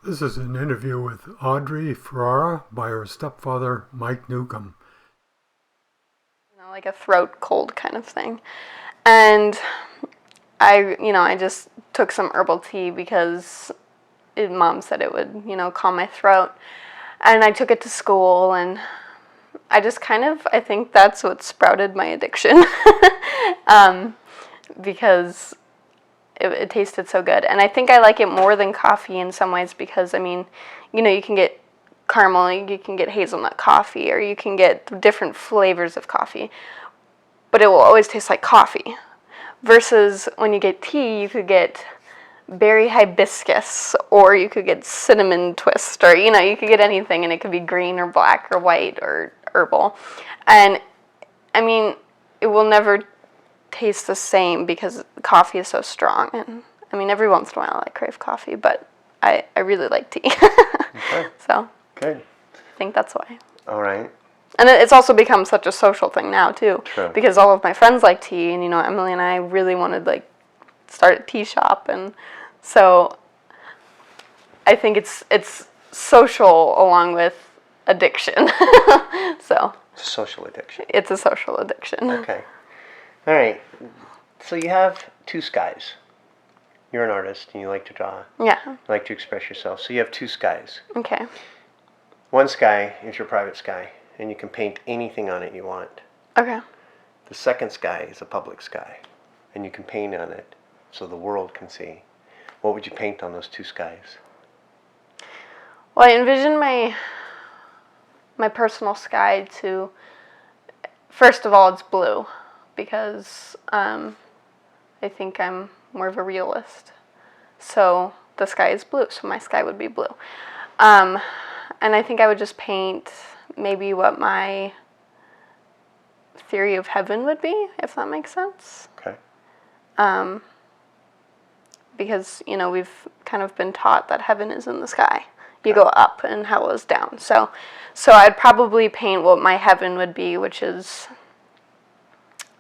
This is an interview with Audrey Ferrara by her stepfather, Mike Newcomb. Like a throat cold kind of thing. And I just took some herbal tea because mom said it would, calm my throat. And I took it to school, and I think that's what sprouted my addiction. Because it tasted so good. And I think I like it more than coffee in some ways because, you can get caramel, you can get hazelnut coffee, or you can get different flavors of coffee. But it will always taste like coffee. Versus when you get tea, you could get berry hibiscus, or you could get cinnamon twist, or, you could get anything, and it could be green or black or white or herbal. And, it will never taste the same because coffee is so strong. And, every once in a while I crave coffee, but I really like tea. Okay. So, Good. I think that's why. All right. And it's also become such a social thing now, too. True. Because all of my friends like tea, and, Emily and I really wanted, start a tea shop. And so I think it's social along with addiction. So It's a social addiction. it's a social addiction. Okay. All right. So you have two skies. You're an artist and you like to draw. Yeah. You like to express yourself. So you have two skies. Okay. One sky is your private sky, and you can paint anything on it you want. Okay. The second sky is a public sky, and you can paint on it so the world can see. What would you paint on those two skies? Well, I envision my personal sky to, first of all, it's blue because I think I'm more of a realist. So the sky is blue, so my sky would be blue. And I think I would just paint maybe what my theory of heaven would be, if that makes sense. Okay. Because, we've kind of been taught that heaven is in the sky. You go up and hell is down. So I'd probably paint what my heaven would be, which is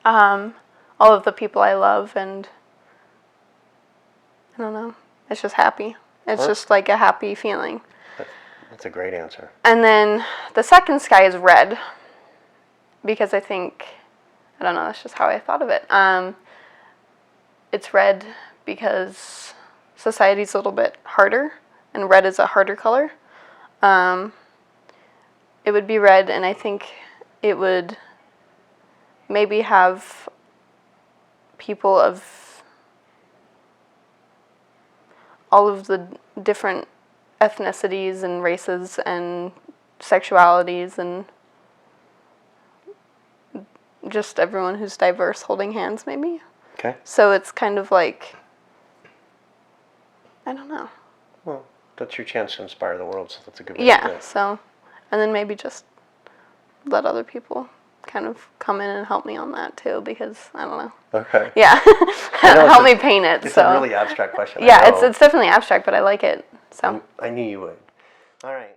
all of the people I love, and I don't know, it's just happy. It's just like a happy feeling. That's a great answer. And then the second sky is red, because I think, I don't know, that's just how I thought of it. It's red because society's a little bit harder, and red is a harder color. It would be red, and I think it would maybe have people of all of the different ethnicities and races and sexualities, and just everyone who's diverse holding hands, maybe. Okay. So it's kind of like, I don't know. Well, that's your chance to inspire the world, so that's a good way to do Yeah, it. so, and then maybe just let other people kind of come in and help me on that too, because I don't know. Okay. Yeah, help me paint it. It's so a really abstract question. yeah, I know. it's definitely abstract, but I like it. So I knew you would. All right.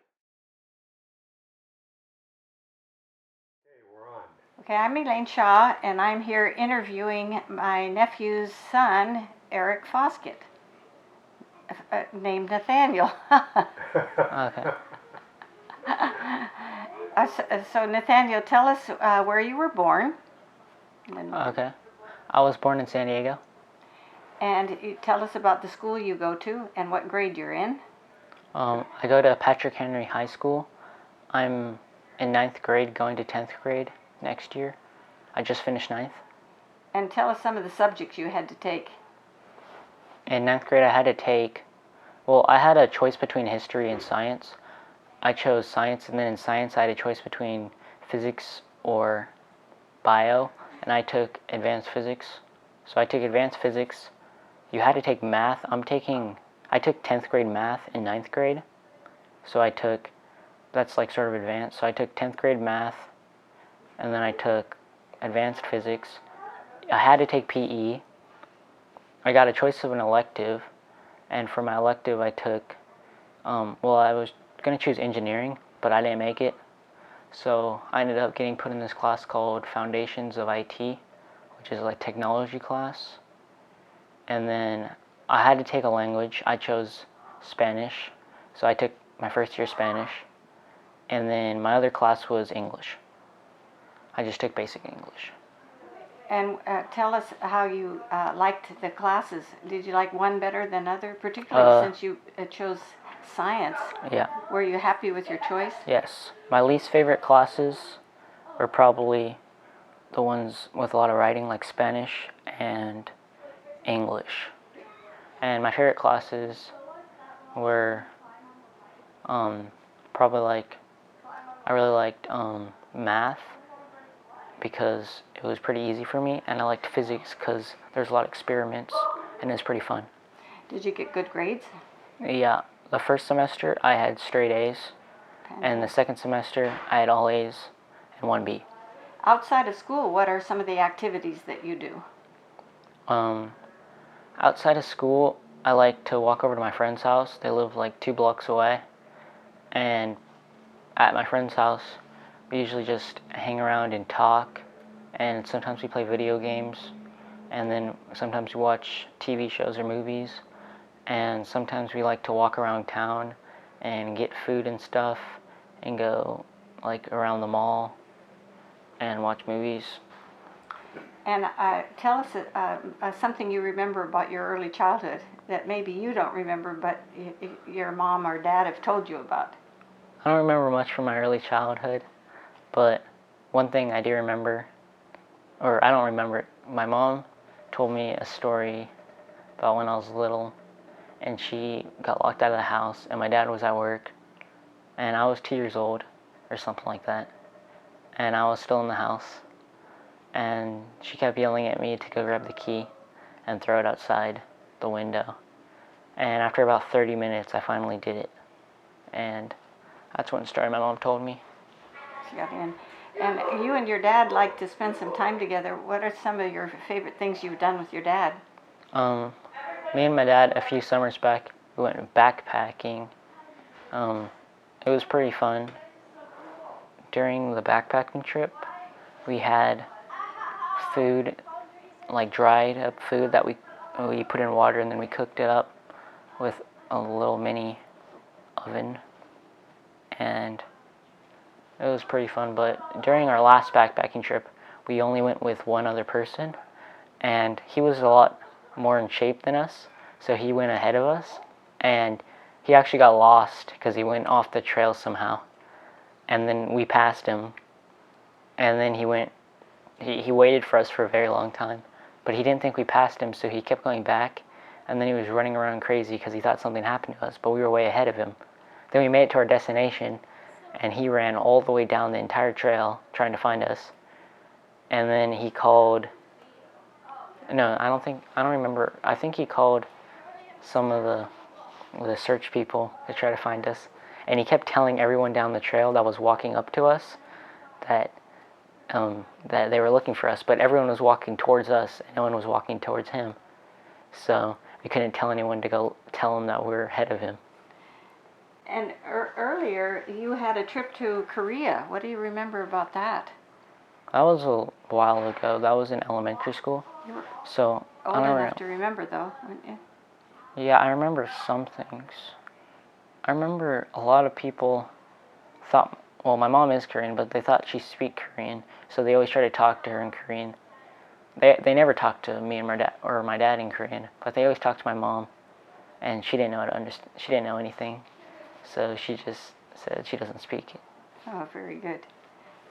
Okay, we're on. Okay, I'm Elaine Shaw, and I'm here interviewing my nephew's son, Eric Foskett, named Nathaniel. Okay. So Nathaniel, tell us where you were born. Okay. I was born in San Diego. And you tell us about the school you go to and what grade you're in. I go to Patrick Henry High School. I'm in 9th grade, going to 10th grade next year. I just finished 9th. And tell us some of the subjects you had to take. In 9th grade, I had to take, I had a choice between history and science. I chose science, and then in science, I had a choice between physics or bio, and I took advanced physics. So I took advanced physics. You had to take math. I took 10th grade math in 9th grade. So that's like sort of advanced. So I took 10th grade math, and then I took advanced physics. I had to take PE. I got a choice of an elective, and for my elective I took, I was going to choose engineering, but I didn't make it. So I ended up getting put in this class called Foundations of IT, which is like technology class. And then I had to take a language. I chose Spanish. So I took my first year Spanish, and then my other class was English. I just took basic English. And tell us how you liked the classes. Did you like one better than other, particularly since you chose science? Yeah. Were you happy with your choice? Yes. My least favorite classes were probably the ones with a lot of writing, like Spanish and English. And my favorite classes were probably like, I really liked math because it was pretty easy for me, and I liked physics because there's a lot of experiments and it's pretty fun. Did you get good grades? Yeah, the first semester I had straight A's, and the second semester I had all A's and 1 B. Outside of school, what are some of the activities that you do? Outside of school, I like to walk over to my friend's house. They live like 2 blocks away, and at my friend's house, we usually just hang around and talk, and sometimes we play video games, and then sometimes we watch TV shows or movies, and sometimes we like to walk around town and get food and stuff, and go like around the mall and watch movies. And tell us something you remember about your early childhood that maybe you don't remember, but your mom or dad have told you about. I don't remember much from my early childhood, but one thing I do remember, or I don't remember it, my mom told me a story about when I was little, and she got locked out of the house, and my dad was at work, and I was 2 years old, or something like that, and I was still in the house, and she kept yelling at me to go grab the key and throw it outside the window, and after about 30 minutes, I finally did it, and that's one story my mom told me. She got in. And you and your dad like to spend some time together. What are some of your favorite things you've done with your dad? Me and my dad, a few summers back, we went backpacking. It was pretty fun. During the backpacking trip, we had food, like dried up food that we put in water, and then we cooked it up with a little mini oven, and it was pretty fun. But during our last backpacking trip, we only went with one other person, and he was a lot more in shape than us, so he went ahead of us, and he actually got lost because he went off the trail somehow, and then we passed him, and then he waited for us for a very long time, but he didn't think we passed him, so he kept going back, and then he was running around crazy because he thought something happened to us, but we were way ahead of him. Then we made it to our destination, and he ran all the way down the entire trail trying to find us, and then he called, no, I don't remember, I think he called some of the search people to try to find us, and he kept telling everyone down the trail that was walking up to us that they were looking for us, but everyone was walking towards us, and no one was walking towards him, so we couldn't tell anyone to go tell him that we were ahead of him. And earlier, you had a trip to Korea. What do you remember about that? That was a while ago. That was in elementary school. You were So old enough to remember, though, weren't you? Yeah, I remember some things. I remember a lot of people thought, well, my mom is Korean, but they thought she spoke Korean, so they always try to talk to her in Korean. They never talked to me and my dad in Korean, but they always talked to my mom, and she didn't know how to understand. She didn't know anything, so she just said she doesn't speak it. Oh, very good.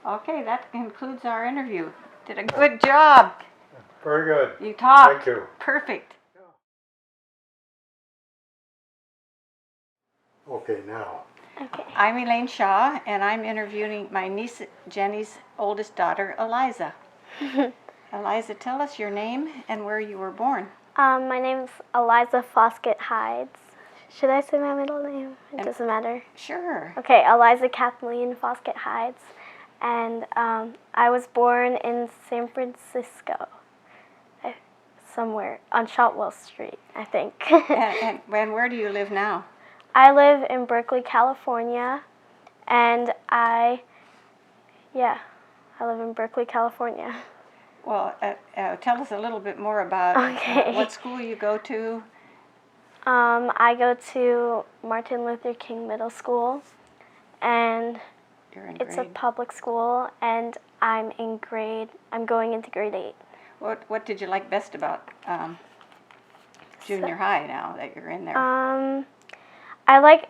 Okay, that concludes our interview. Did a good job. Very good. You talked. Thank you. Perfect. Okay, now. Okay. I'm Elaine Shaw, and I'm interviewing my niece Jenny's oldest daughter, Eliza. Eliza, tell us your name and where you were born. My name's Eliza Foskett Hides. Should I say my middle name? It doesn't matter. Sure. Okay, Eliza Kathleen Foskett Hides. And I was born in San Francisco, somewhere on Shotwell Street, I think. and where do you live now? I live in Berkeley, California, and I live in Berkeley, California. Well, tell us a little bit more about Okay. what school you go to. I go to Martin Luther King Middle School, and You're in it's a grade. public school, and I'm going into grade 8. What did you like best about junior high now that you're in there? I like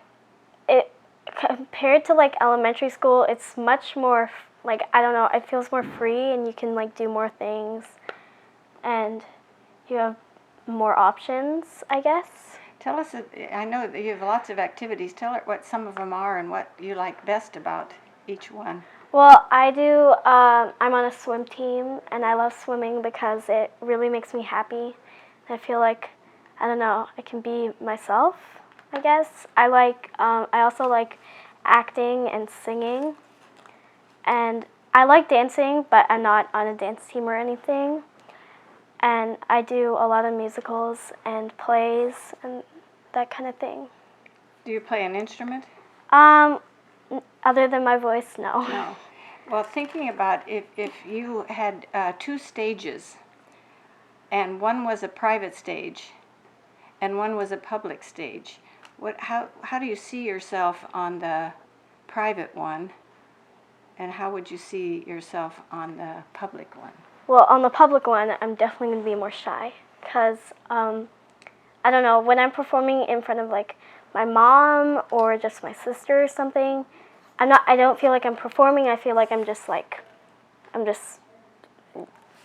it compared to like elementary school. It's much more like, I don't know, it feels more free, and you can like do more things, and you have more options, I guess. Tell us, I know that you have lots of activities. Tell her what some of them are and what you like best about each one. Well, I'm on a swim team, and I love swimming because it really makes me happy. I feel like, I don't know, I can be myself, I guess. I also like acting and singing, and I like dancing, but I'm not on a dance team or anything. And I do a lot of musicals and plays and that kind of thing. Do you play an instrument? Other than my voice, no. No. Well, thinking about if you had 2 stages, and one was a private stage, and one was a public stage, how do you see yourself on the private one, and how would you see yourself on the public one? Well, on the public one, I'm definitely going to be more shy because, I don't know, when I'm performing in front of like my mom or just my sister or something, I don't feel like I'm performing. I feel like I'm just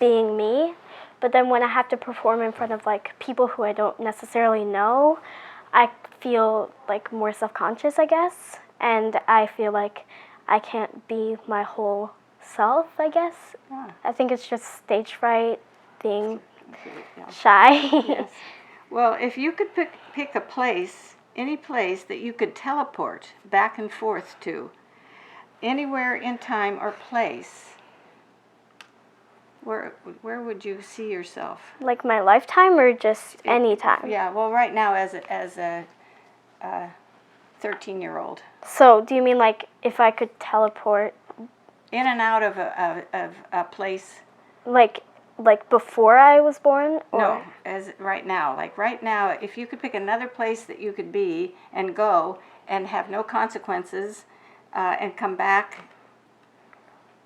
being me. But then when I have to perform in front of like people who I don't necessarily know, I feel like more self-conscious, I guess. And I feel like I can't be my whole self, I guess. Ah. I think it's just stage fright, being Yeah. shy. Yes. Well, if you could pick a place, any place that you could teleport back and forth to, anywhere in time or place, where would you see yourself? Like my lifetime or just any time? Yeah. Well, right now as a 13-year-old, So do you mean like if I could teleport, in and out of a place? like before I was born? Or? No, as right now. Like right now, if you could pick another place that you could be and go and have no consequences, and come back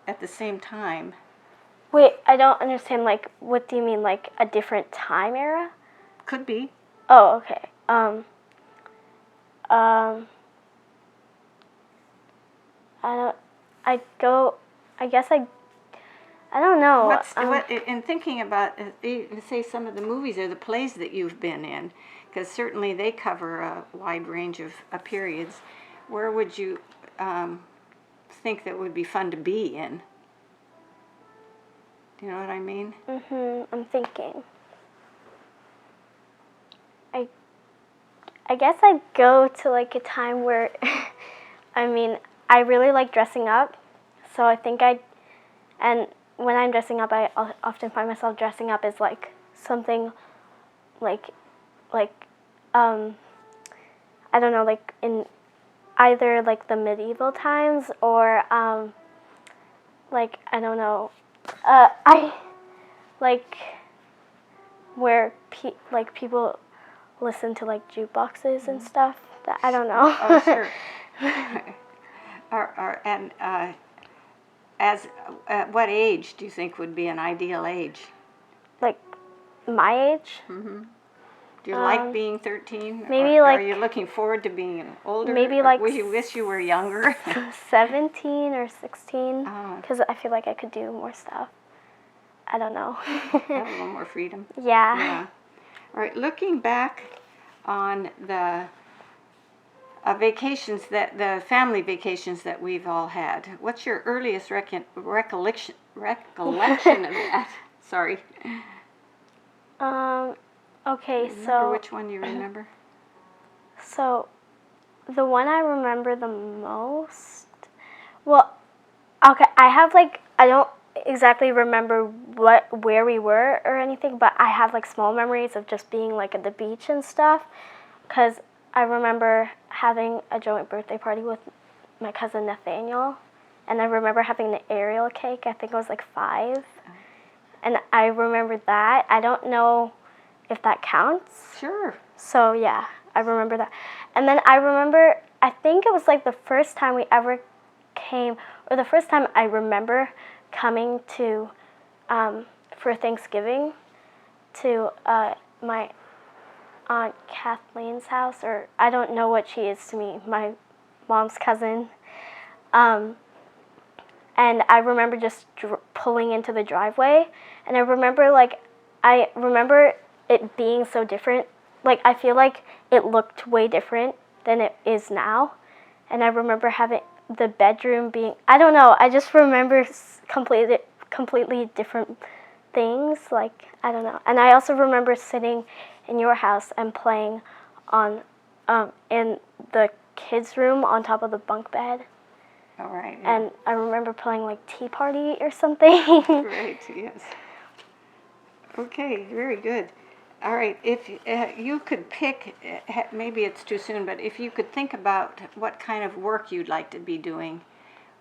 at the same time. Wait, I don't understand. Like, what do you mean? Like a different time era? Could be. Oh, okay. I don't. I guess I don't know. In thinking about, say, some of the movies or the plays that you've been in, because certainly they cover a wide range of periods, where would you think that would be fun to be in? Do you know what I mean? I'm thinking. I guess I'd go to like a time where, I mean, I really like dressing up, so I think and when I'm dressing up, I often find myself dressing up as like something like, I don't know, like in either like the medieval times or, like, I don't know, I, like, where people listen to like jukeboxes and stuff. That I don't know. Oh, sure. At what age do you think would be an ideal age? Like my age? Do you like being 13? Maybe or like- are you looking forward to being older? Maybe or like would you wish you were younger? 17 or 16, Oh. because I feel like I could do more stuff. I don't know. Have a little more freedom. Yeah. Yeah. All right. Looking back on the vacations the family vacations that we've all had, what's your earliest recollection of that? Sorry. Okay, Remember which one you remember? so the one I remember the most, well, okay, I don't exactly remember where we were or anything, but I have like small memories of just being like at the beach and stuff, because I remember having a joint birthday party with my cousin Nathaniel, and I remember having the Ariel cake. I think I was like 5, and I remember that. I don't know if that counts. Sure. So yeah, I remember that. And then I remember, I think it was like the first time we ever came, or the first time I remember coming to, for Thanksgiving, to my Aunt Kathleen's house, or I don't know what she is to me, my mom's cousin. And I remember just pulling into the driveway, and I remember it being so different. Like, I feel like it looked way different than it is now. And I remember having the bedroom being, I don't know, I just remember completely different things. Like, I don't know. And I also remember sitting in your house and playing on, in the kids' room on top of the bunk bed. All right. Yeah. And I remember playing like Tea Party or something. Great, yes. Okay, very good. All right, if you could pick, maybe it's too soon, but if you could think about what kind of work you'd like to be doing,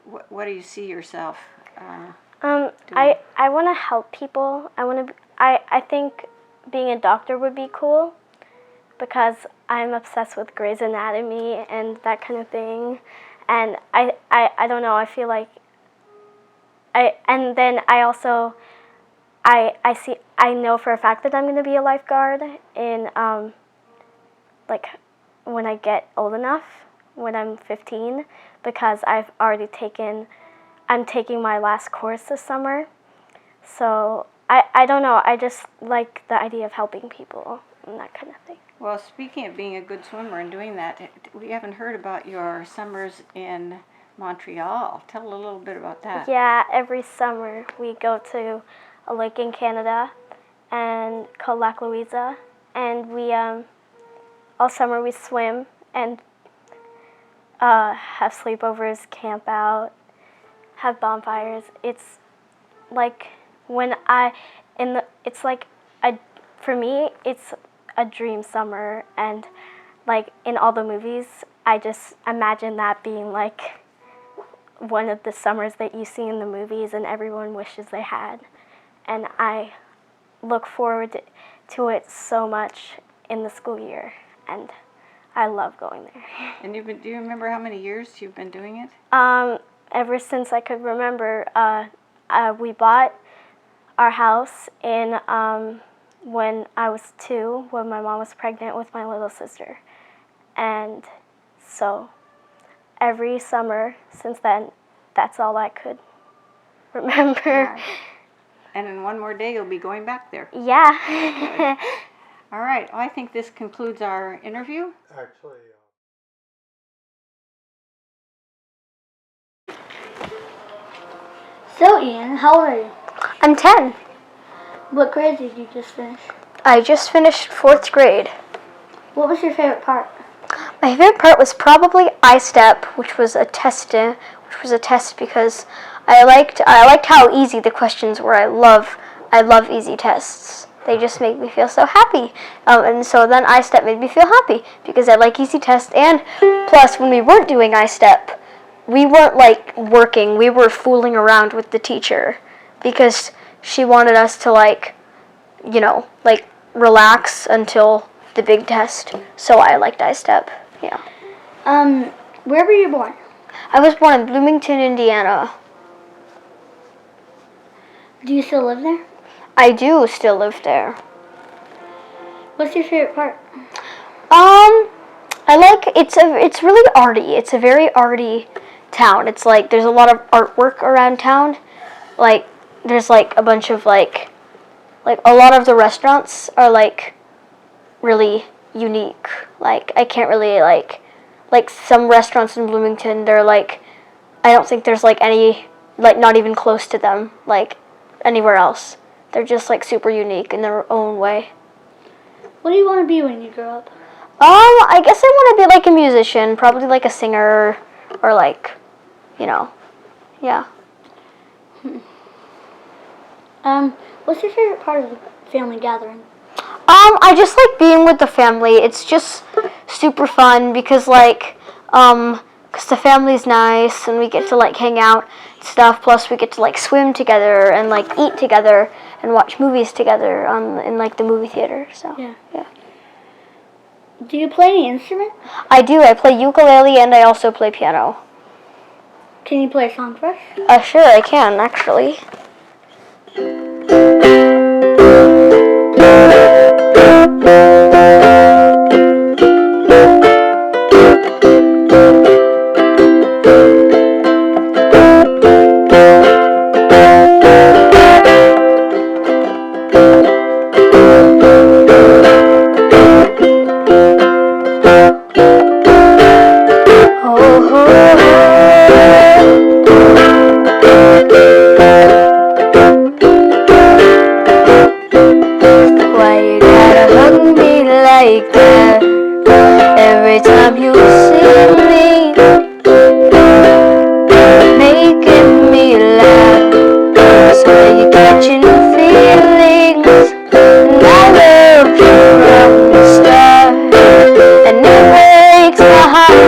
what do you see yourself doing? I want to help people. I think being a doctor would be cool because I'm obsessed with Grey's Anatomy and that kind of thing. And I don't know, I feel like and then I also I know for a fact that I'm going to be a lifeguard in like when I get old enough, when I'm 15, because I'm taking my last course this summer. So I don't know, I just like the idea of helping people and that kind of thing. Well, speaking of being a good swimmer and doing that, we haven't heard about your summers in Montreal. Tell a little bit about that. Yeah, every summer we go to a lake in Canada and called Lac Louisa, and we all summer we swim and have sleepovers, camp out, have bonfires. It's like for me it's a dream summer, and like in all the movies I just imagine that being like one of the summers that you see in the movies and everyone wishes they had, and I look forward to it so much in the school year, and I love going there. And do you remember how many years you've been doing it? Ever since I could remember. We bought our house in when I was 2, when my mom was pregnant with my little sister. And so every summer since then, that's all I could remember. Right. And in one more day, you'll be going back there. Yeah. All right. Well, I think this concludes our interview. Actually, So, Ian, how old are you? I'm 10. What grade did you just finish? I just finished 4th grade. What was your favorite part? My favorite part was probably I-STEP, which was a test because I liked how easy the questions were. I love easy tests. They just make me feel so happy. And so then I-STEP made me feel happy because I like easy tests. And plus, when we weren't doing I-STEP, we weren't like working. We were fooling around with the teacher because she wanted us to like relax until the big test. So I liked I-STEP. Yeah. Where were you born? I was born in Bloomington, Indiana. Do you still live there? I do still live there. What's your favorite part? I like it's really arty. It's a very arty town. It's like there's a lot of artwork around town. Like there's like a bunch of like a lot of the restaurants are like really unique. Like I can't really like some restaurants in Bloomington, they're like I don't think there's like any like not even close to them like anywhere else. They're just like super unique in their own way. What do you want to be when you grow up? I guess I want to be like a musician, probably like a singer or like, yeah. What's your favorite part of the family gathering? I just like being with the family. It's just super fun because cause the family's nice and we get to like hang out and stuff. Plus we get to like swim together and like eat together and watch movies together in like the movie theater. So yeah. Do you play any instrument? I do. I play ukulele and I also play piano. Can you play a song for us? Sure, I can, actually. Why you gotta hug me like that every time you see me, making me laugh? So you're catching feelings, and I love you from the start, and it breaks my heart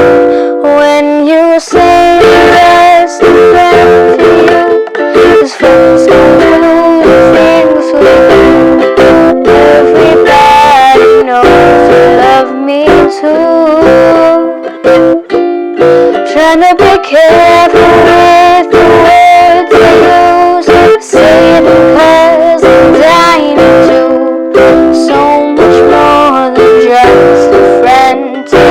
when you say there's no friend to you, 'cause friends don't do the things we do. Everybody knows you love me too. Trying to be careful with the words I use. Say it because I'm dying to. So much more than just a friend to you.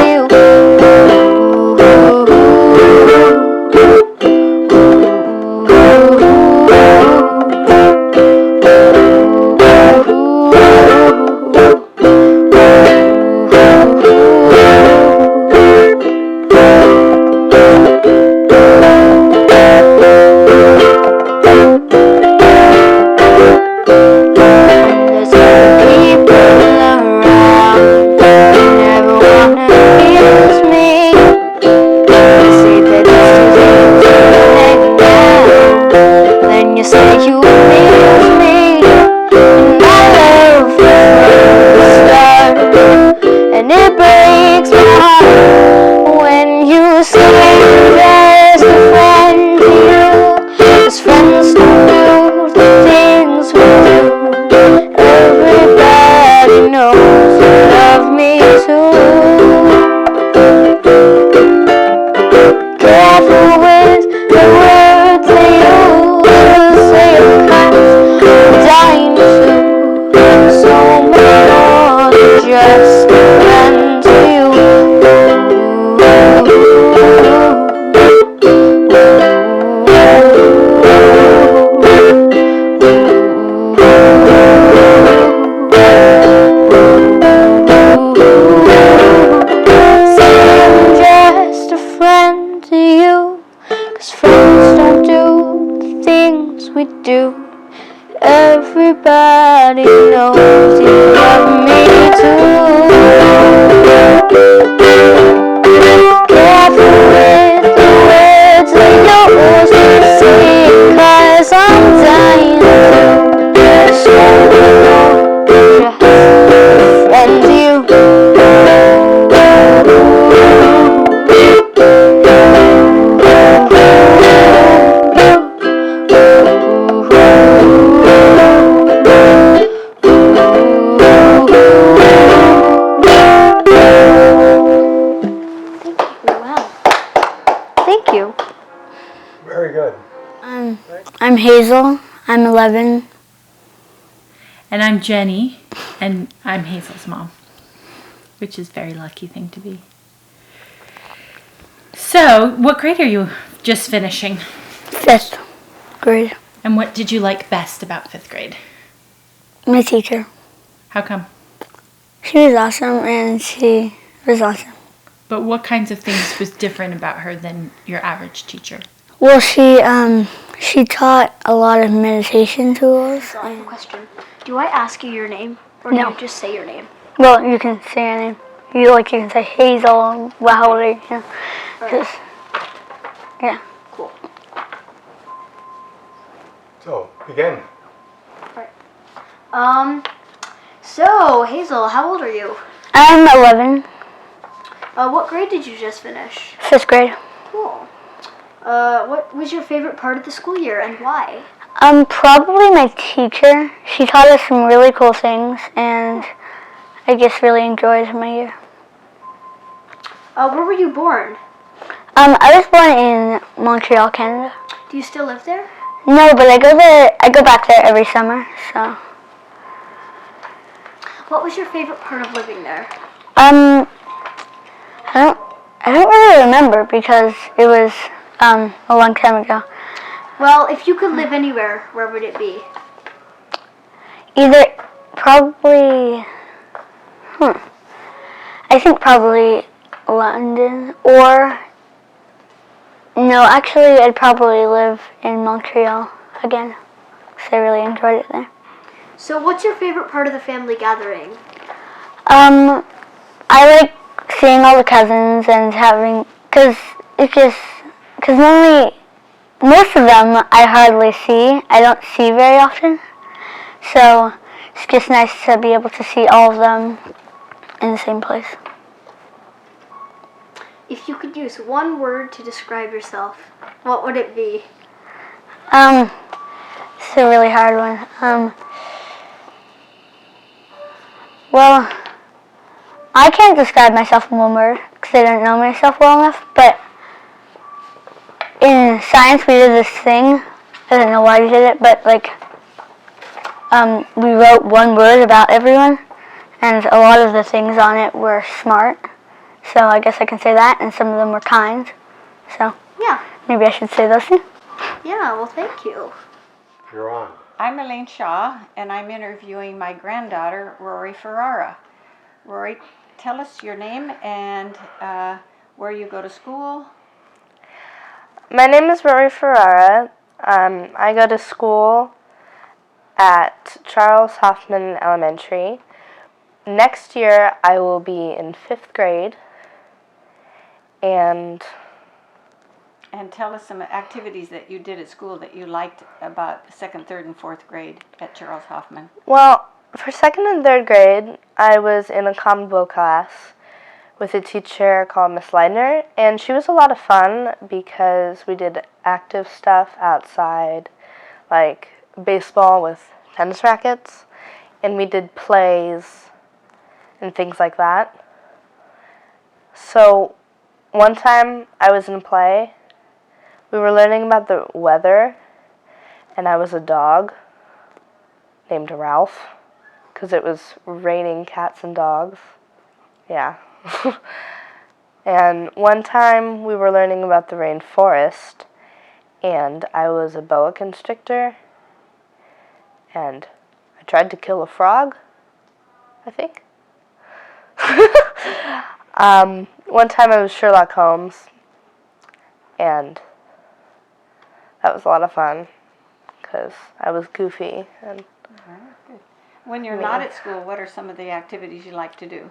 Everybody knows you love me too. Careful with the words that you say, 'cause I'm dying to. So just a friend to you. Thank you. Very good. I'm Hazel. I'm 11. And I'm Jenny, and I'm Hazel's mom, which is a very lucky thing to be. So, what grade are you just finishing? 5th grade. And what did you like best about 5th grade? My teacher. How come? She was awesome and she was awesome. But what kinds of things was different about her than your average teacher? Well, she taught a lot of meditation tools. So I have a question. Do I ask you your name, or No. do you just say your name? Well, you can say your name. You can say Hazel. Well, how old are you? Yeah. Just, yeah. Cool. So, begin. So Hazel, how old are you? I'm 11. What grade did you just finish? 5th grade. Cool. What was your favorite part of the school year and why? Probably my teacher. She taught us some really cool things, and I just really enjoyed my year. Where were you born? I was born in Montreal, Canada. Do you still live there? No, but I go there. I go back there every summer. So. What was your favorite part of living there? I don't really remember because it was a long time ago. Well, if you could live anywhere, where would it be? Either probably. I think probably London or. No, actually, I'd probably live in Montreal again because I really enjoyed it there. So what's your favorite part of the family gathering? I like seeing all the cousins and having, because normally, most of them I hardly see. I don't see very often. So it's just nice to be able to see all of them in the same place. If you could use one word to describe yourself, what would it be? It's a really hard one. Well, I can't describe myself in one word because I don't know myself well enough, but in science we did this thing. I don't know why we did it, but we wrote one word about everyone, and a lot of the things on it were smart. So I guess I can say that, and some of them were kind. So Yeah. maybe I should say those two. Yeah, well, thank you. You're on. I'm Elaine Shaw, and I'm interviewing my granddaughter, Rory Ferrara. Rory, tell us your name and where you go to school. My name is Rory Ferrara. I go to school at Charles Hoffman Elementary. Next year, I will be in 5th grade. And tell us some activities that you did at school that you liked about 2nd, 3rd, and 4th grade at Charles Hoffman. Well, for 2nd and 3rd grade, I was in a combo class with a teacher called Miss Leidner, and she was a lot of fun because we did active stuff outside, like baseball with tennis rackets, and we did plays and things like that. So one time I was in a play, we were learning about the weather, and I was a dog named Ralph because it was raining cats and dogs. Yeah. And one time we were learning about the rainforest, and I was a boa constrictor, and I tried to kill a frog, I think. One time I was Sherlock Holmes, and that was a lot of fun because I was goofy. And Good. When you're not at school, what are some of the activities you like to do?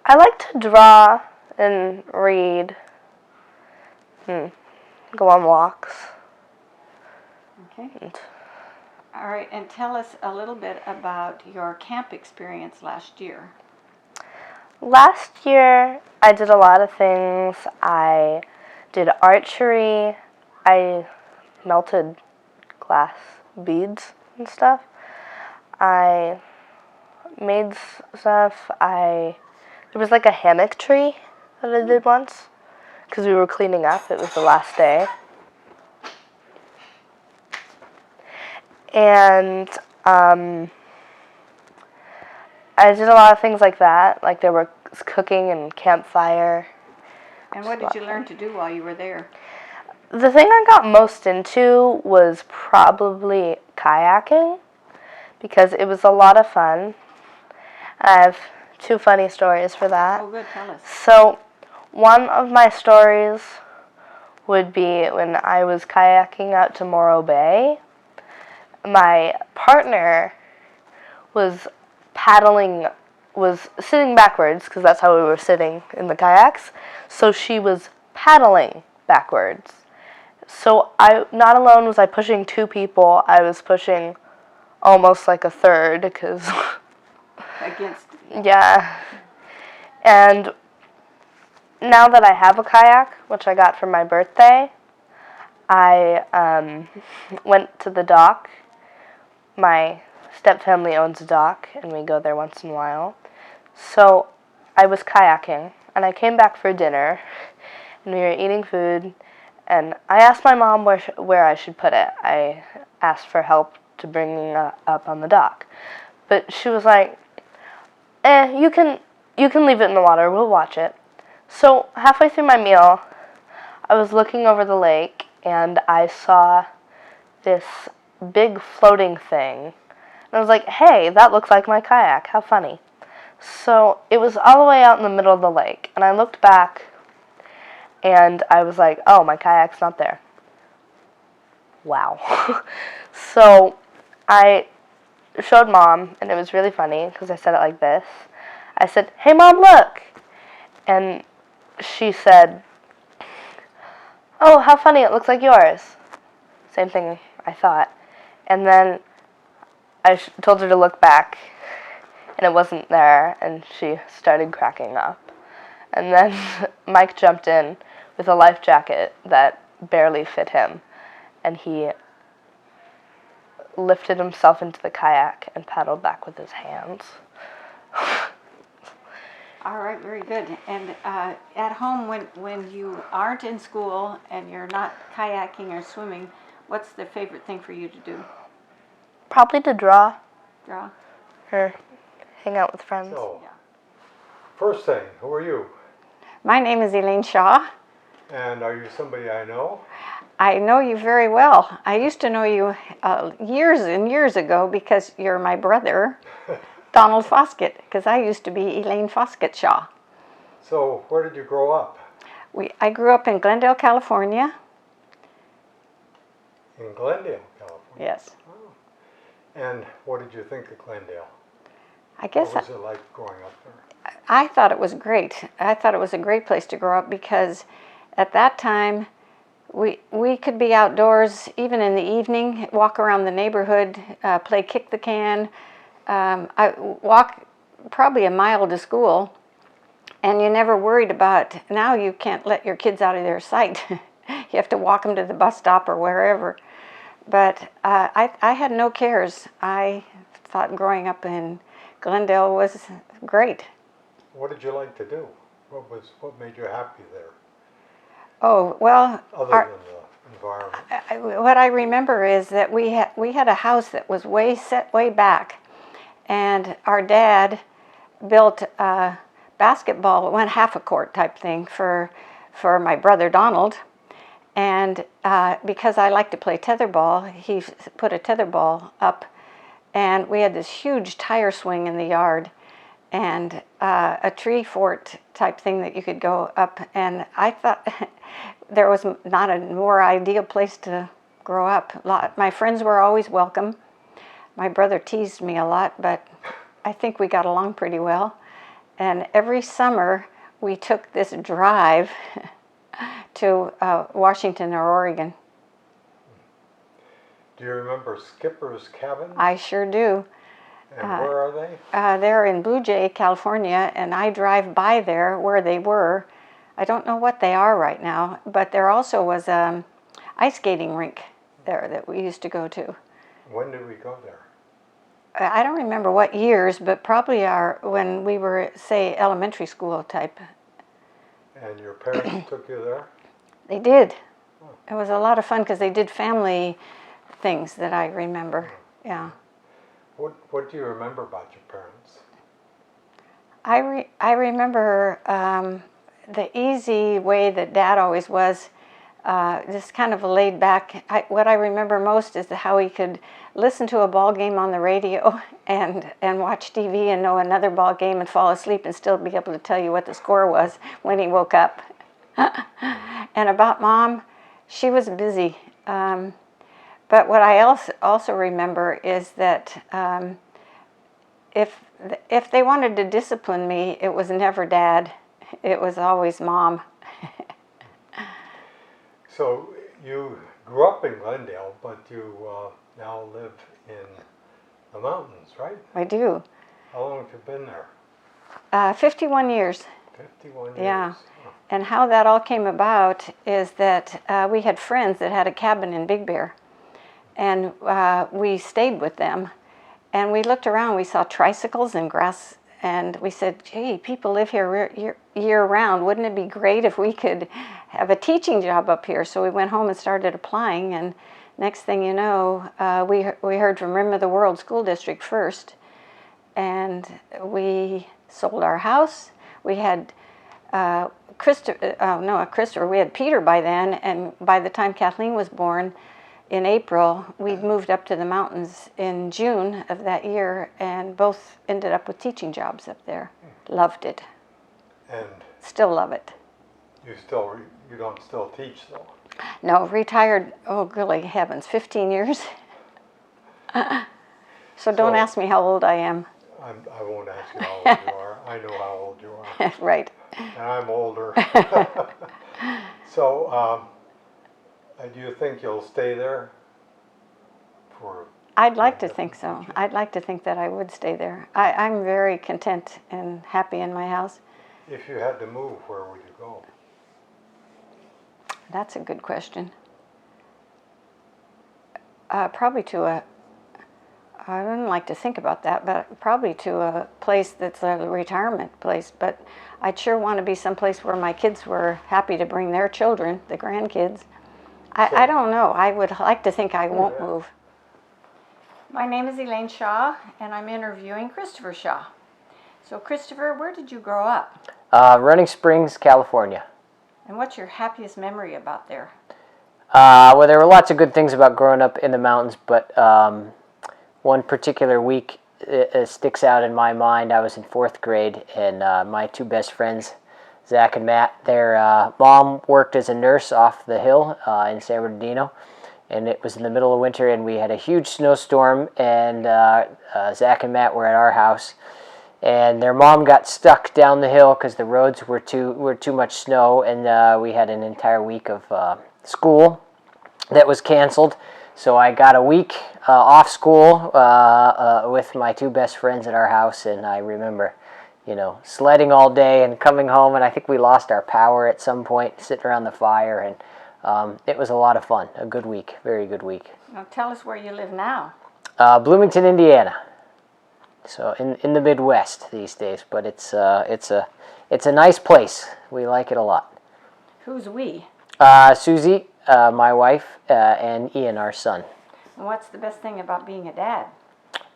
I like to draw and read and go on walks. Okay. All right, and tell us a little bit about your camp experience last year. Last year, I did a lot of things. I did archery. I melted glass beads and stuff. I made stuff. There was like a hammock tree that I did once because we were cleaning up. It was the last day. And I did a lot of things like that. Like there was cooking and campfire. And what did you learn to do while you were there? The thing I got most into was probably kayaking because it was a lot of fun. I have 2 funny stories for that. Oh, good, tell us. So, one of my stories would be when I was kayaking out to Morro Bay. My partner was sitting backwards because that's how we were sitting in the kayaks. So she was paddling backwards. So not alone was I pushing 2 people, I was pushing almost like a third because Against. yeah. And now that I have a kayak, which I got for my birthday, I went to the dock. My stepfamily owns a dock, and we go there once in a while. So I was kayaking, and I came back for dinner, and we were eating food, and I asked my mom where I should put it. I asked for help to bring it up on the dock, but she was like, you can leave it in the water, we'll watch it. So halfway through my meal, I was looking over the lake, and I saw this big floating thing, and I was like, hey, that looks like my kayak, how funny. So it was all the way out in the middle of the lake, and I looked back, and I was like, oh, my kayak's not there. Wow. So I showed Mom, and it was really funny, because I said it like this. I said, hey, Mom, look! And she said, oh, how funny, it looks like yours. Same thing I thought. And then I told her to look back, and it wasn't there, and she started cracking up. And then Mike jumped in with a life jacket that barely fit him, and he lifted himself into the kayak and paddled back with his hands. All right, very good. And at home, when you aren't in school and you're not kayaking or swimming, what's the favorite thing for you to do? Probably to draw Draw? or hang out with friends. So, first thing, who are you? My name is Elaine Shaw. And are you somebody I know? I know you very well. I used to know you years and years ago because you're my brother, Donald Foskett, because I used to be Elaine Foskett Shaw. So, where did you grow up? I grew up in Glendale, California. In Glendale, California? Yes. Oh. And what did you think of Glendale? I guess What was it like growing up there? I thought it was great. I thought it was a great place to grow up because at that time we could be outdoors even in the evening, walk around the neighborhood, play kick the can. I walk probably a mile to school, and you never worried about, now you can't let your kids out of their sight. You have to walk them to the bus stop or wherever. But I had no cares. I thought growing up in Glendale was great. What did you like to do? What made you happy there? Oh, well, Other than the environment. what I remember is that we had a house that was set way back, and our dad built a basketball, one half a court type thing for my brother Donald, and because I like to play tetherball, he put a tetherball up, and we had this huge tire swing in the yard, and a tree fort type thing that you could go up, and I thought there was not a more ideal place to grow up. My friends were always welcome. My brother teased me a lot, but I think we got along pretty well. And every summer we took this drive to Washington or Oregon. Do you remember Skipper's Cabin? I sure do. And where are they? They're in Blue Jay, California, and I drive by there where they were. I don't know what they are right now, but there also was an ice skating rink there that we used to go to. When did we go there? I don't remember what years, but probably when we were, say, elementary school type. And your parents took you there? They did. It was a lot of fun because they did family things that I remember. Yeah. What do you remember about your parents? I remember the easy way that Dad always was, just kind of laid back. What I remember most is how he could listen to a ball game on the radio and watch TV and know another ball game and fall asleep and still be able to tell you what the score was when he woke up. And about Mom, she was busy. But what I also remember is that if they wanted to discipline me, it was never Dad. It was always Mom. So you grew up in Glendale, but you now live in the mountains, right? I do. How long have you been there? 51 years. 51 years. Yeah. Oh. And how that all came about is that we had friends that had a cabin in Big Bear. And we stayed with them. And we looked around, we saw tricycles and grass and we said, gee, people live here year round. Wouldn't it be great if we could have a teaching job up here? So we went home and started applying, and next thing you know, we heard from Rim of the World School District first, and we sold our house. We had Christopher, we had Peter by then, and by the time Kathleen was born in April, we'd moved up to the mountains in June of that year, and both ended up with teaching jobs up there. Loved it. And Still love it. you don't still teach though? No, retired, oh, golly heavens, 15 years. So don't ask me how old I am. I won't ask you how old you are. I know how old you are. Right. And I'm older. So, do you think you'll stay there for? I'd like to think so. I'd like to think that I would stay there. I'm very content and happy in my house. If you had to move, where would you go? That's a good question. Probably to I wouldn't like to think about that, but probably to a place that's a retirement place. But I'd sure want to be someplace where my kids were happy to bring their children, the grandkids. I don't know. I would like to think I won't move. My name is Elaine Shaw, and I'm interviewing Christopher Shaw. So Christopher, where did you grow up? Running Springs, California. And what's your happiest memory about there? Well, there were lots of good things about growing up in the mountains, but one particular week sticks out in my mind. I was in 4th grade, and my two best friends, Zach and Matt, their mom worked as a nurse off the hill in San Bernardino, and it was in the middle of winter, and we had a huge snowstorm, and Zach and Matt were at our house, and their mom got stuck down the hill because the roads were too much snow, and we had an entire week of school that was canceled. So I got a week off school with my two best friends at our house, and I remember, sledding all day and coming home, and I think we lost our power at some point, sitting around the fire, and it was a lot of fun. A good week, very good week. Now tell us where you live now. Bloomington, Indiana. So in the Midwest these days, but it's a nice place. We like it a lot. Who's we? Susie, my wife, and Ian, our son. And what's the best thing about being a dad?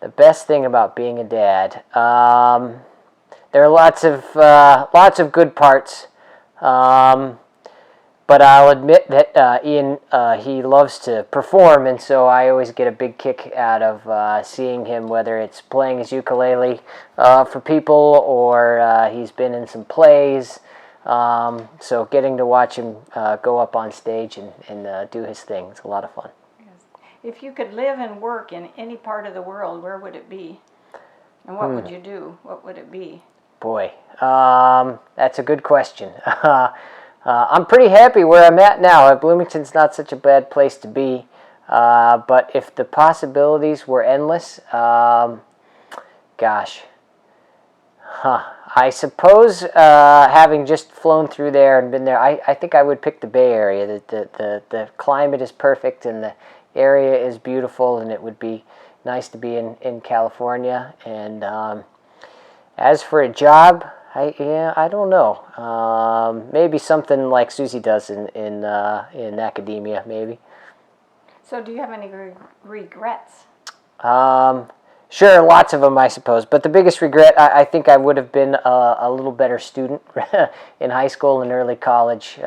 The best thing about being a dad, there are lots of good parts, but I'll admit that Ian, he loves to perform, and so I always get a big kick out of seeing him, whether it's playing his ukulele for people or he's been in some plays. So getting to watch him go up on stage and do his thing, it's a lot of fun. If you could live and work in any part of the world, where would it be? And what would you do? What would it be? Boy, that's a good question. I'm pretty happy where I'm at now. Bloomington's not such a bad place to be. But if the possibilities were endless, gosh. I suppose having just flown through there and been there, I think I would pick the Bay Area. The climate is perfect and the area is beautiful, and it would be nice to be in California. And as for a job, I don't know. Maybe something like Susie does in academia, maybe. So do you have any regrets? Sure, lots of them, I suppose. But the biggest regret, I think I would have been a little better student in high school and early college.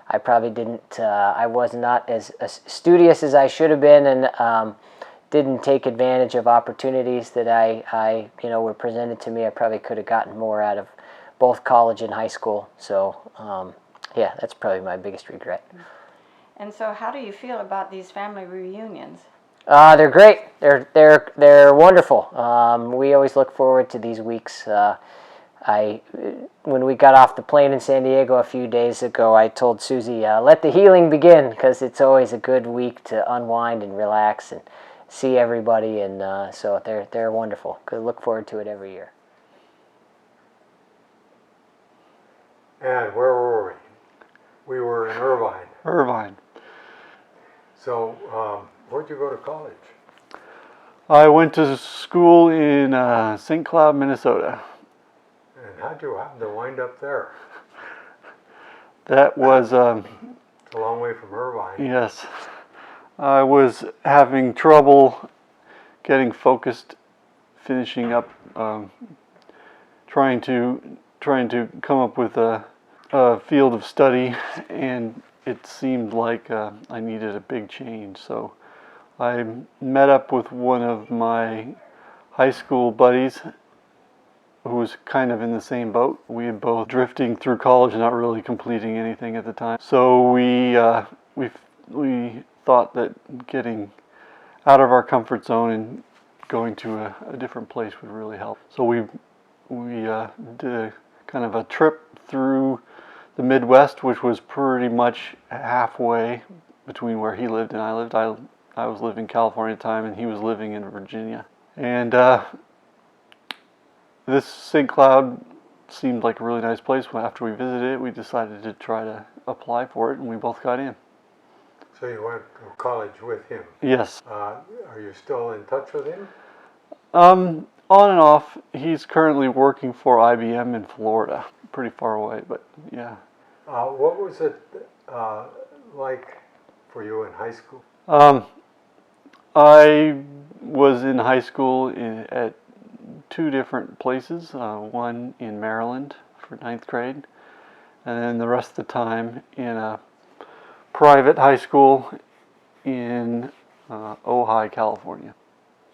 I probably didn't, I was not as studious as I should have been, and didn't take advantage of opportunities that I were presented to me. I probably could have gotten more out of both college and high school. So, yeah, that's probably my biggest regret. And so how do you feel about these family reunions? They're great. They're wonderful. We always look forward to these weeks. When we got off the plane in San Diego a few days ago, I told Susie, let the healing begin, because it's always a good week to unwind and relax and see everybody, and so they're wonderful. Could look forward to it every year. And where were we? We were in Irvine. Irvine. So, where'd you go to college? I went to school in St. Cloud, Minnesota. you happen to wind up there? That was, It's a long way from Irvine. yes, I was having trouble getting focused, finishing up, trying to come up with a field of study, and it seemed like I needed a big change. So I met up with one of my high school buddies who was kind of in the same boat. We had both drifting through college and not really completing anything at the time. So we thought that getting out of our comfort zone and going to a different place would really help. So we did a kind of a trip through the Midwest, which was pretty much halfway between where he lived and I lived. I was living in California at the time, and he was living in Virginia. And this St. Cloud seemed like a really nice place. After we visited it, we decided to try to apply for it, and we both got in. So you went to college with him? Yes. Are you still in touch with him? On and off. He's currently working for IBM in Florida. Pretty far away, but yeah. What was it like for you in high school? I was in high school at two different places, one in Maryland for 9th grade, and then the rest of the time in a private high school in Ojai, California.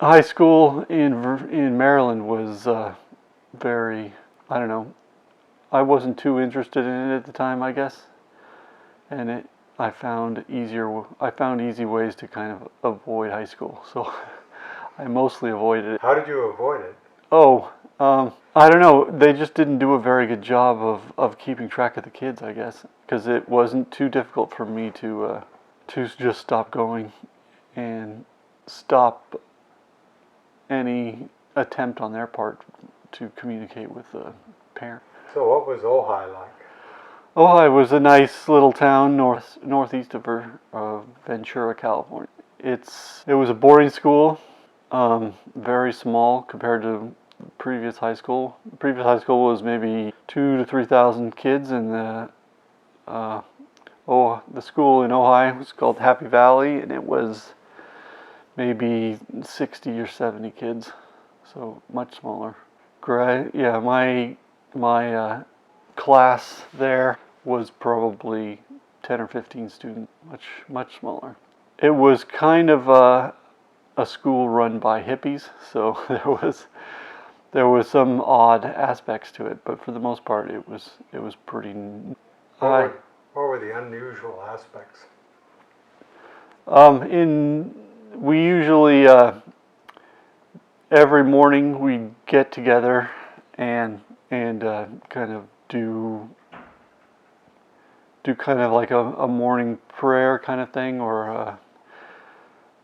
High school in Maryland was very, I don't know, I wasn't too interested in it at the time, I guess, and I found easy ways to kind of avoid high school, so I mostly avoided it. How did you avoid it? Oh, I don't know. They just didn't do a very good job of keeping track of the kids, I guess, because it wasn't too difficult for me to just stop going and stop any attempt on their part to communicate with the parent. So what was Ojai like? Ojai was a nice little town northeast of Ventura, California. It was a boarding school, very small compared to previous high school. The previous high school was maybe 2,000 to 3,000 kids, and the school in Ojai was called Happy Valley, and it was maybe 60 or 70 kids, so much smaller. Yeah, my class there was probably 10 or 15 students, much smaller. It was kind of a school run by hippies, so there was some odd aspects to it, but for the most part, it was pretty. What were the unusual aspects? We usually every morning we get together and kind of do kind of like a morning prayer kind of thing,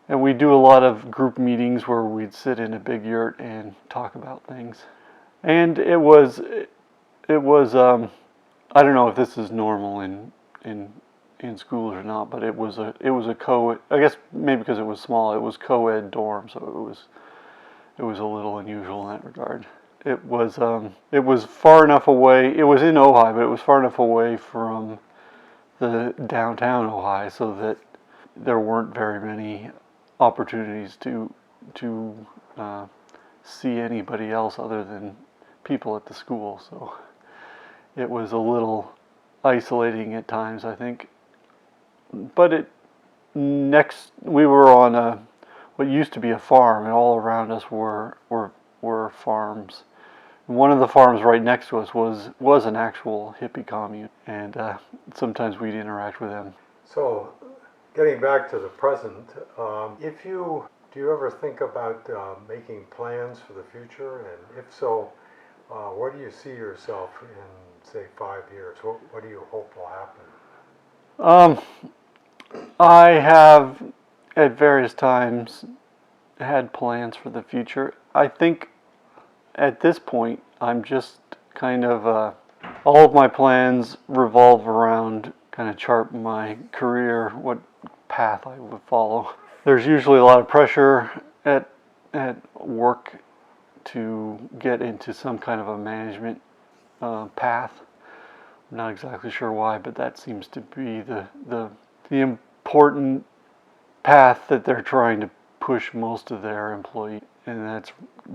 and we do a lot of group meetings where we'd sit in a big yurt and talk about things. And it was I don't know if this is normal in schools or not, but it was a co-ed, I guess maybe because it was small, it was co-ed dorm, so it was a little unusual in that regard. It was far enough away. It was in Ojai, but it was far enough away from the downtown Ojai so that there weren't very many opportunities to see anybody else other than people at the school. So it was a little isolating at times, I think. But we were on what used to be a farm, and all around us were farms. One of the farms right next to us was an actual hippie commune, and sometimes we'd interact with them. So, getting back to the present, do you ever think about making plans for the future? And if so, where do you see yourself in, say, 5 years? What do you hope will happen? I have, at various times, had plans for the future. I think at this point, I'm just kind of, all of my plans revolve around kind of chart my career, what path I would follow. There's usually a lot of pressure at work to get into some kind of a management path. I'm not exactly sure why, but that seems to be the important path that they're trying to push most of their employees, and that's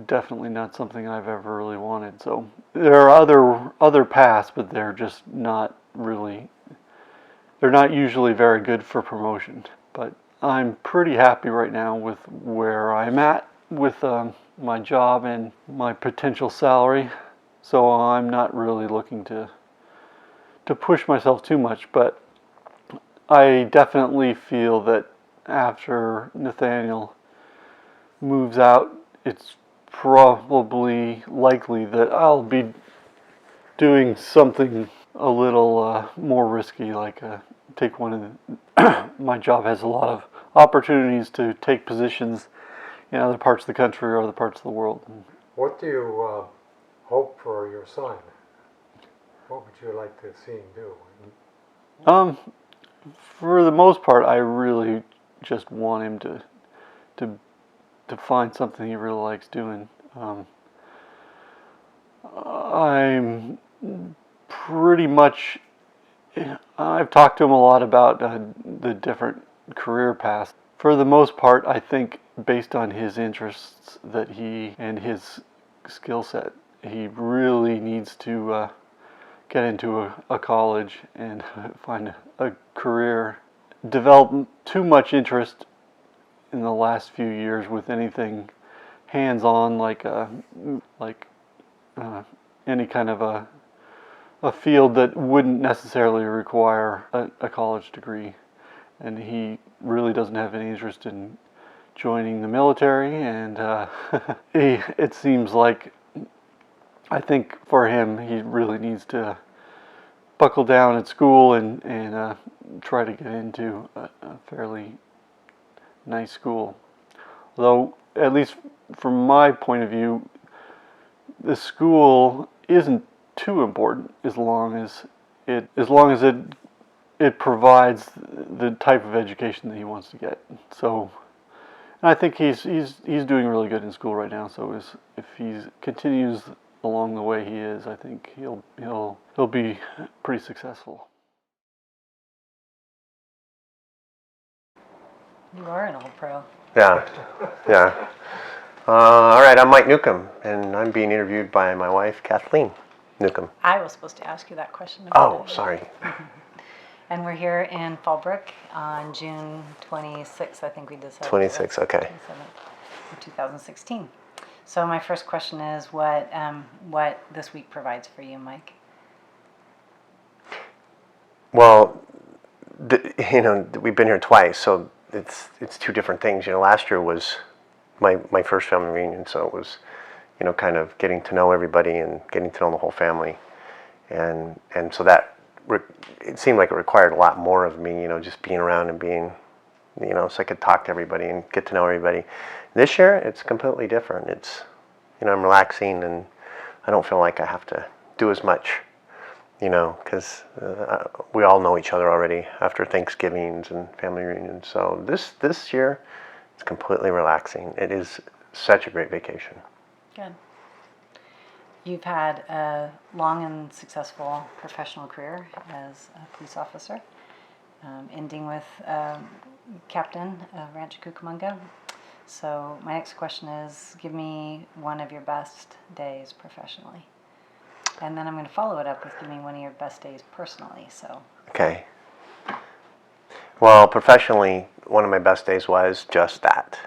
definitely not something I've ever really wanted. So there are other paths, but they're just not really, they're not usually very good for promotion. But I'm pretty happy right now with where I'm at with my job and my potential salary, so I'm not really looking to push myself too much. But I definitely feel that after Nathaniel moves out, it's probably likely that I'll be doing something a little more risky, like take one of the my job has a lot of opportunities to take positions in other parts of the country or other parts of the world. What do you hope for your son? What would you like to see him do? For the most part, I really just want him to find something he really likes doing. I'm pretty much, I've talked to him a lot about the different career paths. For the most part, I think based on his interests that he and his skill set, he really needs to get into a college and find a career. Develop too much interest in the last few years with anything hands-on, like any kind of a field that wouldn't necessarily require a college degree. And he really doesn't have any interest in joining the military, and it seems like, I think for him, he really needs to buckle down at school and try to get into a fairly nice school. Though, at least from my point of view, the school isn't too important as long as it provides the type of education that he wants to get. So, and I think he's doing really good in school right now. So if he continues along the way he is, I think he'll be pretty successful. You are an old pro. Yeah, yeah. All right, I'm Mike Newcomb, and I'm being interviewed by my wife, Kathleen Newcomb. I was supposed to ask you that question. Oh, sorry. And we're here in Fallbrook on June 26th, I think we decided. 26, okay. 2016. So my first question is, what this week provides for you, Mike? Well, we've been here twice, so it's two different things. Last year was my first family reunion, so it was, kind of getting to know everybody and getting to know the whole family, and so that it seemed like it required a lot more of me, just being around and being, so I could talk to everybody and get to know everybody. This year, it's completely different. It's, I'm relaxing and I don't feel like I have to do as much, because we all know each other already after Thanksgivings and family reunions. So this year, it's completely relaxing. It is such a great vacation. Good. You've had a long and successful professional career as a police officer, ending with captain of Rancho Cucamonga. So my next question is, give me one of your best days professionally. And then I'm going to follow it up with give me one of your best days personally. So. Okay. Well, professionally, one of my best days was just that,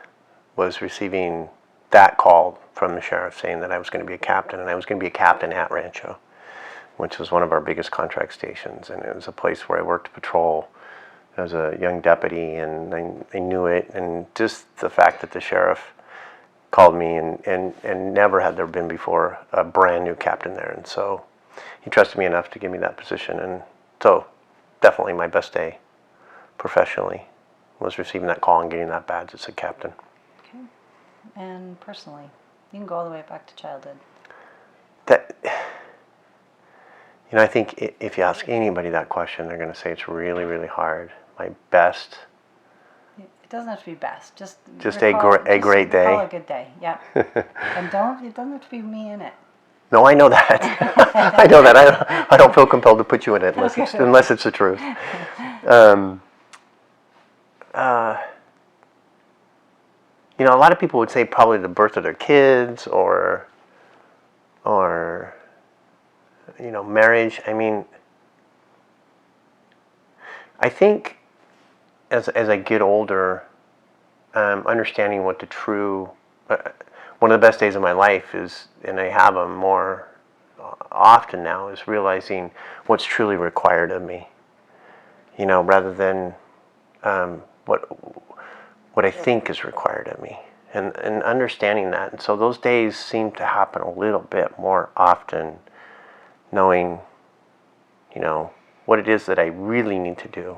was receiving that call from the sheriff saying that I was going to be a captain, and I was going to be a captain at Rancho, which was one of our biggest contract stations, and it was a place where I worked patrol. I was a young deputy, and I knew it, and just the fact that the sheriff called me, and never had there been before a brand new captain there, and so he trusted me enough to give me that position, and so definitely my best day professionally was receiving that call and getting that badge as a captain. Okay. And personally, you can go all the way back to childhood. That, I think if you ask anybody that question, they're going to say it's really, really hard. My best. It doesn't have to be best. Just a great day. Recall a good day. Yeah. And it doesn't have to be me in it. No, I know that. I know that. I don't feel compelled to put you in it unless it's the truth. You know, a lot of people would say probably the birth of their kids or you know, marriage. I mean, I think as I get older, understanding what the true one of the best days of my life is, and I have them more often now, is realizing what's truly required of me. You know, rather than what I think is required of me, and understanding that. And so those days seem to happen a little bit more often, knowing, you know, what it is that I really need to do,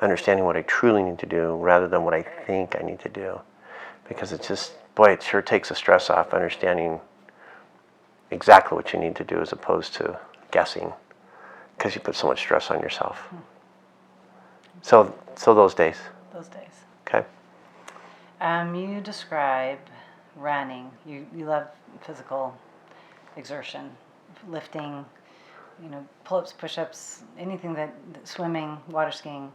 understanding what I truly need to do rather than what I think I need to do. Because it's just, boy, it sure takes the stress off understanding exactly what you need to do as opposed to guessing, because you put so much stress on yourself. So those days. Those days. Okay. You describe running. You love physical exertion, lifting, you know, pull-ups, push-ups, anything that swimming, water skiing.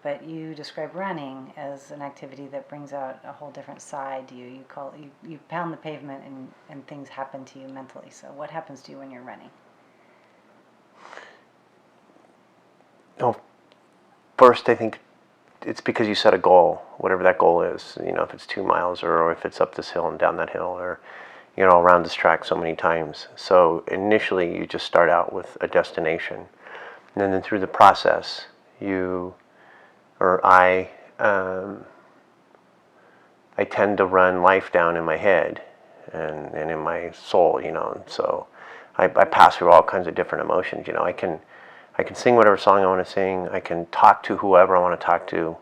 But you describe running as an activity that brings out a whole different side to you. You pound the pavement and things happen to you mentally. So what happens to you when you're running? No, first I think it's because you set a goal, whatever that goal is. You know, if it's 2 miles or if it's up this hill and down that hill, or, you know, around this track so many times. So initially you just start out with a destination. And then through the process, I tend to run life down in my head and in my soul, you know. And so I pass through all kinds of different emotions. You know, I can sing whatever song I want to sing. I can talk to whoever I want to talk to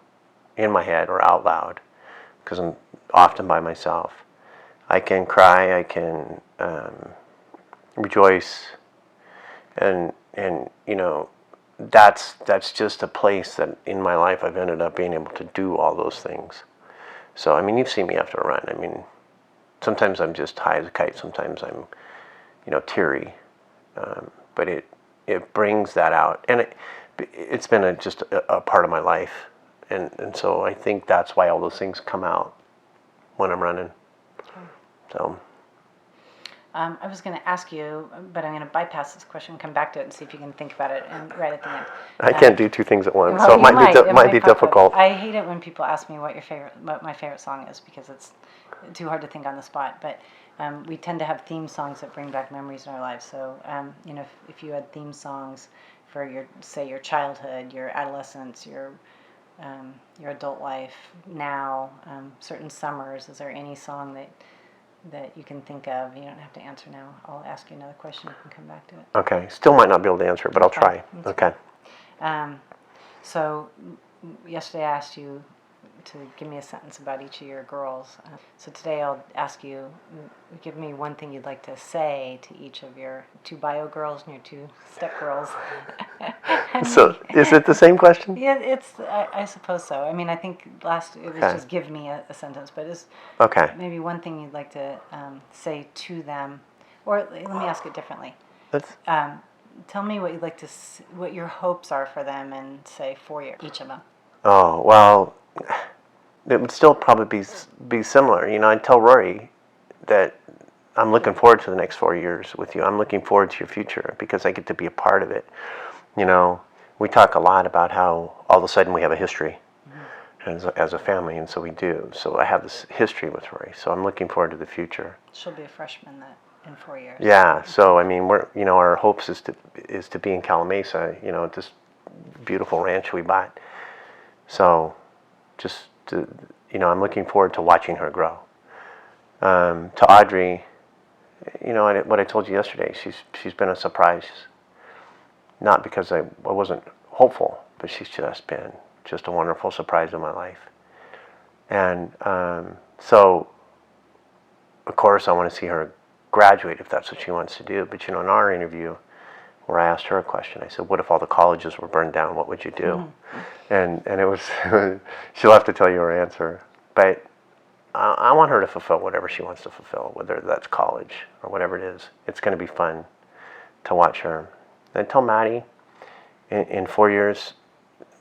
in my head or out loud, because I'm often by myself. I can cry. I can rejoice, and you know, that's just a place that in my life I've ended up being able to do all those things. So I mean, you've seen me after a run. I mean, sometimes I'm just high as a kite. Sometimes I'm, you know, teary. But it brings that out, and it's been just a part of my life, and so I think that's why all those things come out when I'm running. So. I was going to ask you, but I'm going to bypass this question, come back to it, and see if you can think about it and right at the end. I can't do two things at once, Well, so it might be pop up. difficult. I hate it when people ask me what my favorite song is, because it's too hard to think on the spot. But we tend to have theme songs that bring back memories in our lives. So you know, if you had theme songs for your childhood, your adolescence, your adult life now, certain summers, is there any song that you can think of? You don't have to answer now. I'll ask you another question. You can come back to it. Okay. Still might not be able to answer it, but I'll try. Okay. So yesterday I asked you to give me a sentence about each of your girls. So today I'll ask you, give me one thing you'd like to say to each of your 2 bio girls and your 2 step girls. So is it the same question? Yeah, I suppose so. I mean, I think it was just give me a sentence, but it's Okay. maybe one thing you'd like to say to them, or let me ask it differently. Tell me what you'd like to, what your hopes are for them, and say 4 years, each of them. Oh, well, it would still probably be similar. You know, I'd tell Rory that I'm looking forward to the next 4 years with you. I'm looking forward to your future because I get to be a part of it. You know, we talk a lot about how all of a sudden we have a history as a family, and so we do. So I have this history with Rory, so I'm looking forward to the future. She'll be a freshman in 4 years. Yeah, so I mean, our hopes is to be in Calamasa, you know, at this beautiful ranch we bought. So, I'm looking forward to watching her grow. To Audrey, you know, what I told you yesterday, she's been a surprise. Not because I wasn't hopeful, but she's just been a wonderful surprise in my life. And so, of course, I want to see her graduate if that's what she wants to do. But, you know, in our interview, where I asked her a question, I said, what if all the colleges were burned down? What would you do? And it was, she'll have to tell you her answer. But I want her to fulfill whatever she wants to fulfill, whether that's college or whatever it is. It's going to be fun to watch her. And tell Maddie, in 4 years,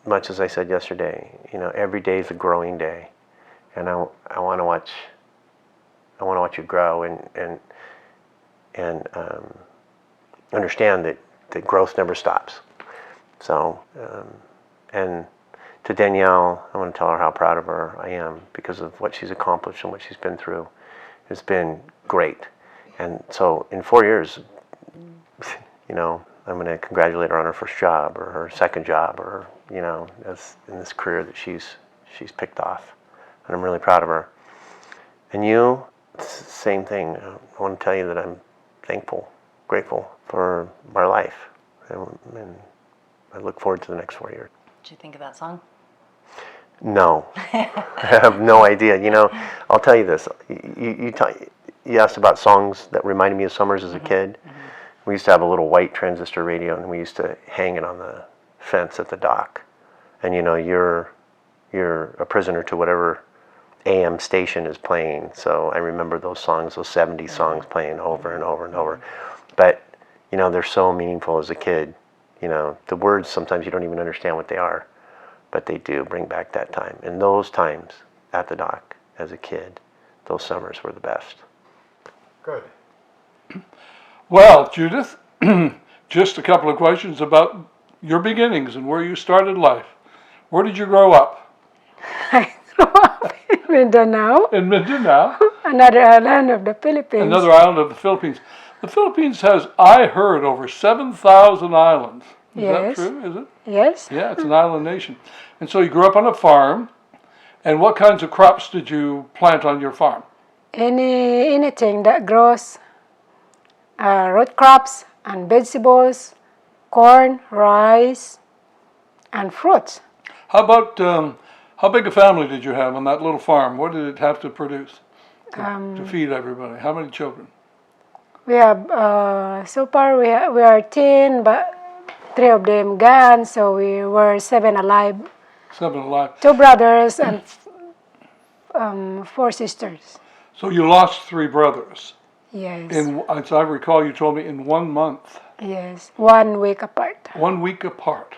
much as I said yesterday, every day is a growing day, and I want to watch you grow and understand that growth never stops. So, and to Danielle, I want to tell her how proud of her I am because of what she's accomplished and what she's been through. It's been great. And so in 4 years, I'm going to congratulate her on her first job or her second job or, as in this career that she's picked off. And I'm really proud of her. And you, same thing. I want to tell you that I'm thankful, grateful for my life. And I look forward to the next 4 years. Did you think of that song? No, I have no idea. I'll tell you this. You asked about songs that reminded me of summers as a kid. Mm-hmm. We used to have a little white transistor radio, and we used to hang it on the fence at the dock. And you're a prisoner to whatever AM station is playing. So I remember those songs, those 70s songs playing over and over and over. But they're so meaningful as a kid. The words sometimes you don't even understand what they are. But they do bring back that time. And those times at the dock as a kid, those summers were the best. Good. Well, Judith, just a couple of questions about your beginnings and where you started life. Where did you grow up? I grew up in Mindanao. In Mindanao? Another island of the Philippines. Another island of the Philippines. The Philippines has, I heard, over 7,000 islands. Is Yes. that true, is it? Yes. Yeah, it's an island nation. And so you grew up on a farm, and what kinds of crops did you plant on your farm? Anything that grows, root crops and vegetables, corn, rice, and fruits. How about, how big a family did you have on that little farm? What did it have to produce to feed everybody? How many children? We have, so far we are 10, but 3 of them gone, so we were 7 alive. 7 alive. 2 brothers and 4 sisters. So you lost 3 brothers. Yes. As I recall, you told me in 1 month. Yes, 1 week apart. 1 week apart.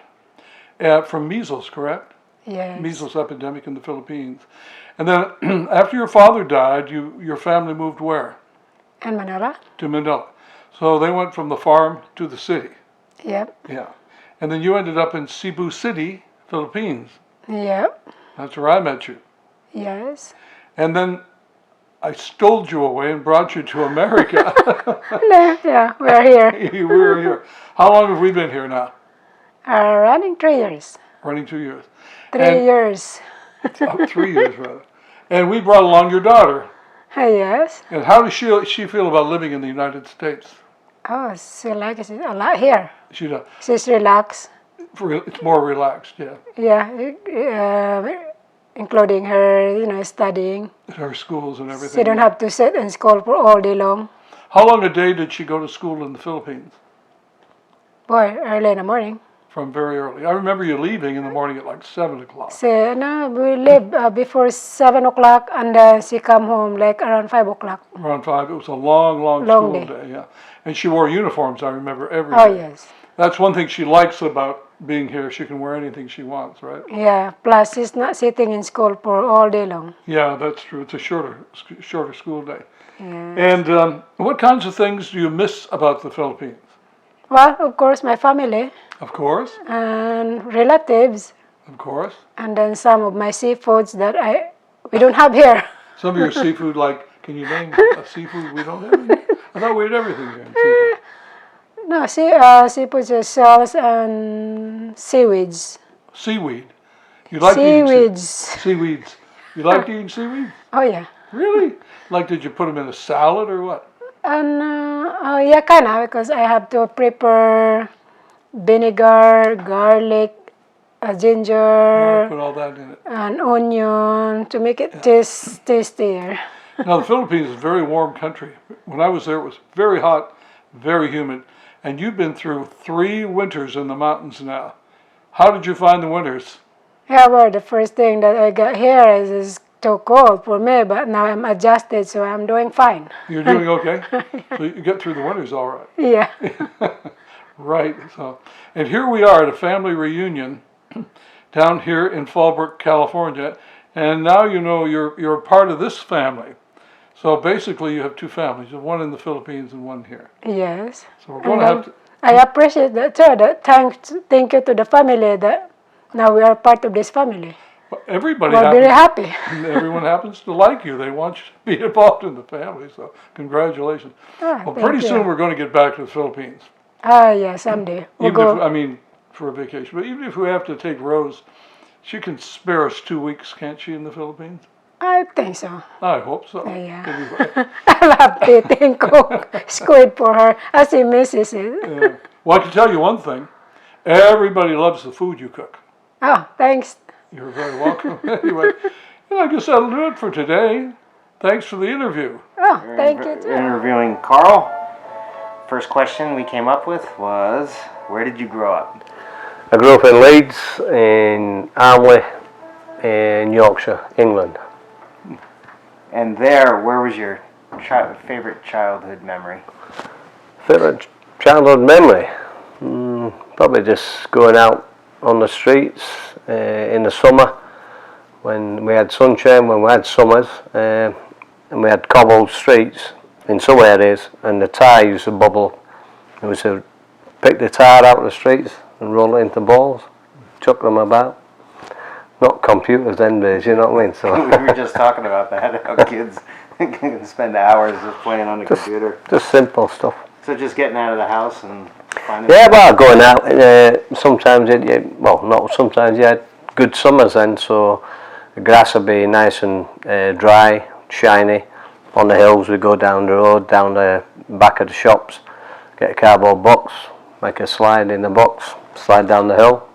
From measles, correct? Yes. Measles epidemic in the Philippines. And then after your father died, your family moved where? In Manila. To Manila. So they went from the farm to the city. Yep. Yeah. And then you ended up in Cebu City, Philippines. Yep. That's where I met you. Yes. And then I stole you away and brought you to America. No, yeah, we're here. We're here. How long have we been here now? Running 3 years. Running 2 years. 3 years. 3 years, rather. And we brought along your daughter. Yes. And how does she feel about living in the United States? Oh, she likes it a lot here. She does. She's relaxed. It's more relaxed, yeah. Yeah, including her, studying. Her schools and everything. She don't have to sit in school for all day long. How long a day did she go to school in the Philippines? Boy, early in the morning. From very early. I remember you leaving in the morning at like 7 o'clock. So, no, we leave before 7 o'clock and then she come home like around 5 o'clock. Around 5. It was a long school day, yeah. And she wore uniforms, I remember, every day. Oh, yes. That's one thing she likes about being here. She can wear anything she wants, right? Yeah, plus she's not sitting in school for all day long. Yeah, that's true. It's a shorter school day. Yeah. And what kinds of things do you miss about the Philippines? Well, of course, my family. Of course. And relatives. Of course. And then some of my seafoods that we don't have here. Some of your seafood, like, can you name a seafood we don't have here? I thought we had everything here in seafood. No, seafood is shells and seaweeds. Seaweed. You like seaweeds. Seaweeds. You like eating seaweed? Oh, yeah. Really? Like, did you put them in a salad or what? And yeah, kind of, because I have to prepare vinegar, garlic, ginger, Put all that in it. and onion to make it tastier. Now, the Philippines is a very warm country. When I was there, it was very hot, very humid. And you've been through 3 winters in the mountains now. How did you find the winters? Yeah, well, the first thing that I got here is too cold for me, but now I'm adjusted, so I'm doing fine. You're doing okay? So you get through the winters all right. Yeah. Right. So, and here we are at a family reunion down here in Fallbrook, California, and now you know you're a part of this family. So basically, you have two families, one in the Philippines and one here. Yes. So we're going to have to. I appreciate that too. Thank you to the family that now we are part of this family. Everybody We're very happy. Everyone happens to like you. They want you to be involved in the family. So congratulations. Well, pretty soon we're going to get back to the Philippines. Yeah, someday. We'll Even go. if, I mean, for a vacation. But even if we have to take Rose, she can spare us 2 weeks, can't she, in the Philippines? I think so. I hope so. Yeah. I'll have to think cook squid for her as she misses it. Yeah. Well, I can tell you one thing. Everybody loves the food you cook. Oh, thanks. You're very welcome. Anyway, I guess that'll do it for today. Thanks for the interview. Oh, thank you too. Interviewing Carl. First question we came up with was, where did you grow up? I grew up in Leeds, in Armley, in Yorkshire, England. And there, where was your favorite childhood memory? Favorite childhood memory? Probably just going out on the streets in the summer when we had sunshine, when we had summers, and we had cobbled streets in some areas, and the tar used to bubble. We used to pick the tar out of the streets and roll it into balls, chuck them about. Not computers then days, you know what I mean? So we were just talking about that, how kids can spend hours just playing on the computer. Just simple stuff. So just getting out of the house and finding... Yeah, well, going out, sometimes, not sometimes, you had good summers then, so the grass would be nice and dry, shiny. On the hills, we'd go down the road, down the back of the shops, get a cardboard box, make a slide in the box, slide down the hill.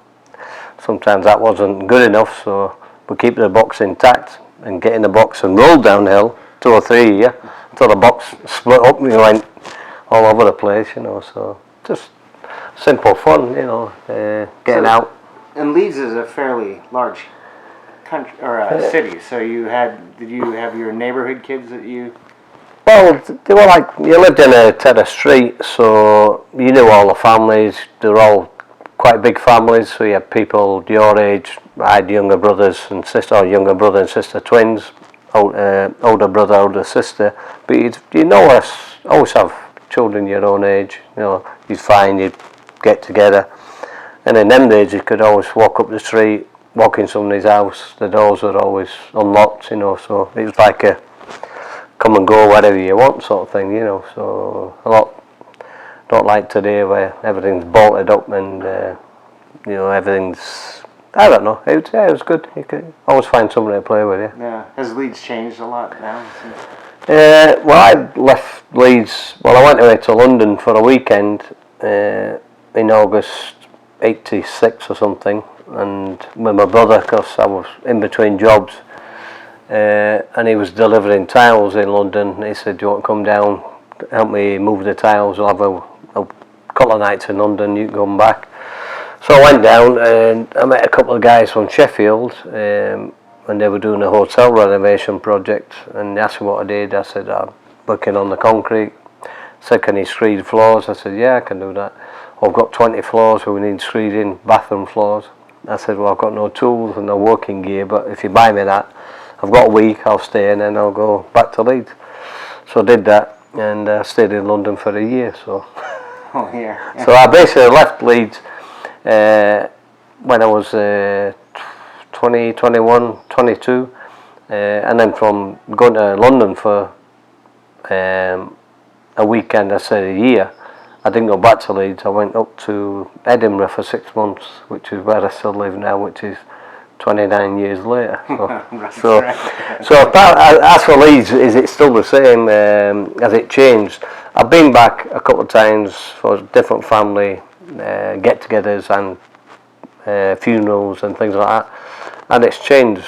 Sometimes that wasn't good enough, so we keep the box intact and get in the box and roll downhill, 2 or 3 years, until the box split up and we went all over the place, you know. So just simple fun, you know, getting out. And Leeds is a fairly large country or city. So did you have your neighborhood kids that you? Well, they were like, you lived in a terrace street, so you knew all the families. They were all quite big families, so you had people your age. I had younger brothers and sister, or younger brother and sister twins, older brother, older sister. But you know us, always have children your own age. You know, you'd find you'd get together, and in them days you could always walk up the street, walk in somebody's house. The doors were always unlocked, you know. So it was like a come and go wherever you want sort of thing, you know. So a lot. Not like today where everything's bolted up and you know, everything's, I don't know, it was good. You could always find somebody to play with, yeah. Yeah. Has Leeds changed a lot now? Well, I left Leeds, well, I went away to London for a weekend in August 86 or something, and with my brother, because I was in between jobs, and he was delivering tiles in London. He said, do you want to come down, help me move the tiles? I'll have a couple of nights in London, you can come back. So I went down and I met a couple of guys from Sheffield, and they were doing a hotel renovation project, and they asked me what I did. I said, I'm working on the concrete. Said, can you screed floors? I said, yeah, I can do that. I've got 20 floors where we need screeding, bathroom floors. I said, well, I've got no tools and no working gear, but if you buy me that, I've got a week, I'll stay, and then I'll go back to Leeds. So I did that, and stayed in London for a year. So, Oh, yeah. so I basically left Leeds when I was 20, 21, 22, and then from going to London for a weekend, I said a year, I didn't go back to Leeds. I went up to Edinburgh for 6 months, which is where I still live now, which is 29 years later. So, as for Leeds, is it still the same? Has it changed? I've been back a couple of times for different family get-togethers and funerals and things like that, and it's changed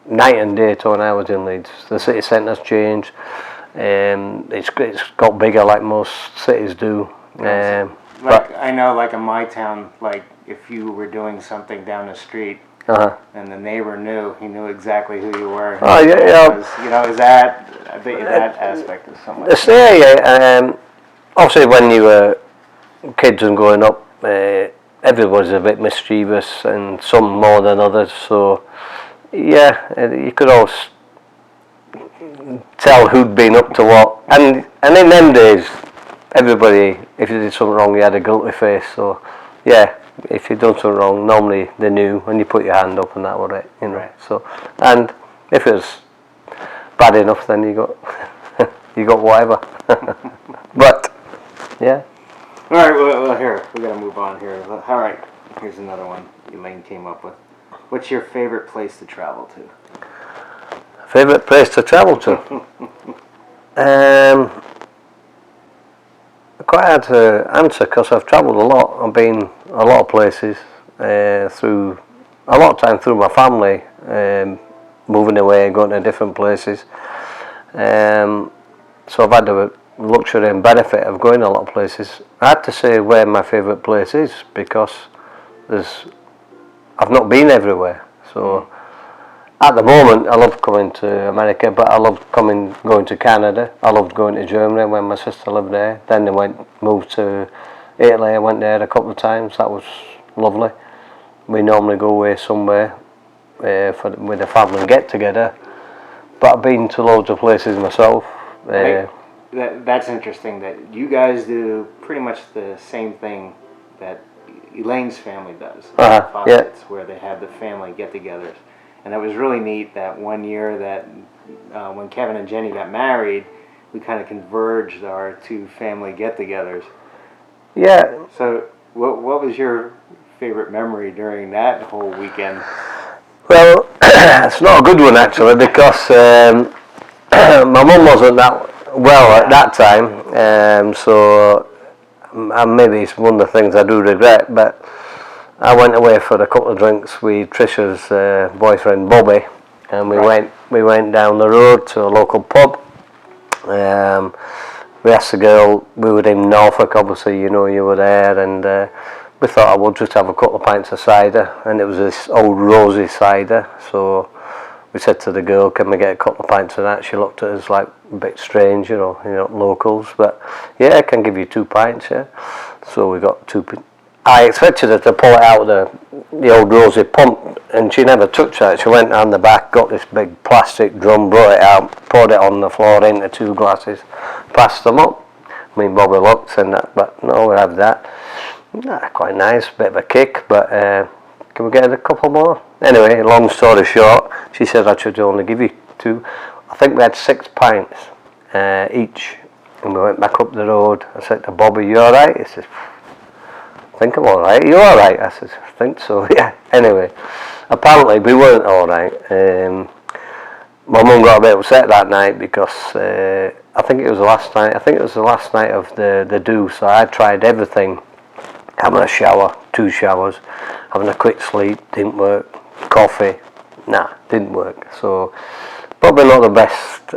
night and day to when I was in Leeds. The city centre's changed. It's got bigger like most cities do. I know, like in my town, like if you were doing something down the street, and the neighbor knew. He knew exactly who you were. Oh, yeah. Is that, I bet you that aspect is somewhat. Obviously, when you were kids and growing up, everybody's a bit mischievous, and some more than others. So, yeah, you could always tell who'd been up to what. And in them days, everybody, if you did something wrong, you had a guilty face. So, yeah, if you'd done something wrong, normally they knew, and you put your hand up, and that was it, you know. Right. So, and if it was bad enough, then you got you got whatever. But yeah. All right. Well, here we got to move on here. All right. Here's another one Elaine came up with. What's your favorite place to travel to? Favorite place to travel to? Quite hard to answer because I've travelled a lot. I've been a lot of places through a lot of time through my family, moving away, going to different places. So I've had the luxury and benefit of going a lot of places. I had to say where my favourite place is because I've not been everywhere. So at the moment I love coming to America, but I love going to Canada. I loved going to Germany when my sister lived there. Then they moved to Italy. I went there a couple of times. That was lovely. We normally go away somewhere with the family and get together. But I've been to loads of places myself. That's interesting that you guys do pretty much the same thing that Elaine's family does. Yeah. Where they have the family get-togethers. And it was really neat that one year that when Kevin and Jenny got married, we kind of converged our two family get-togethers. Yeah. So what was your favorite memory during that whole weekend? Well, it's not a good one actually because my mum wasn't that well at that time, so maybe it's one of the things I do regret, but I went away for a couple of drinks with Trisha's boyfriend Bobby, and we went down the road to a local pub. We asked the girl, we were in Norfolk, obviously, you know, you were there, and we thought I would just have a couple of pints of cider, and it was this old rosy cider, so we said to the girl, can we get a couple of pints of that? She looked at us like a bit strange, you know, locals, but yeah, I can give you 2 pints, yeah. So we got 2 pints. I expected her to pull it out of the old rosy pump, and she never touched that. She went down the back, got this big plastic drum, brought it out, poured it on the floor into 2 glasses, passed them up. Me and Bobby looked, said that, but no, we'll have that. Quite nice, bit of a kick, but can we get a couple more? Anyway, long story short, she said I should only give you 2. I think we had 6 pints each, and we went back up the road. I said to Bobby, you alright? He says, I think I'm alright. You alright? I said, I think so, yeah. Anyway, apparently we weren't alright. My mum got a bit upset that night because I think it was the last night. I think it was the last night of the do. So I tried everything. Having a shower, 2 showers, having a quick sleep, didn't work. Coffee, didn't work. So probably not the best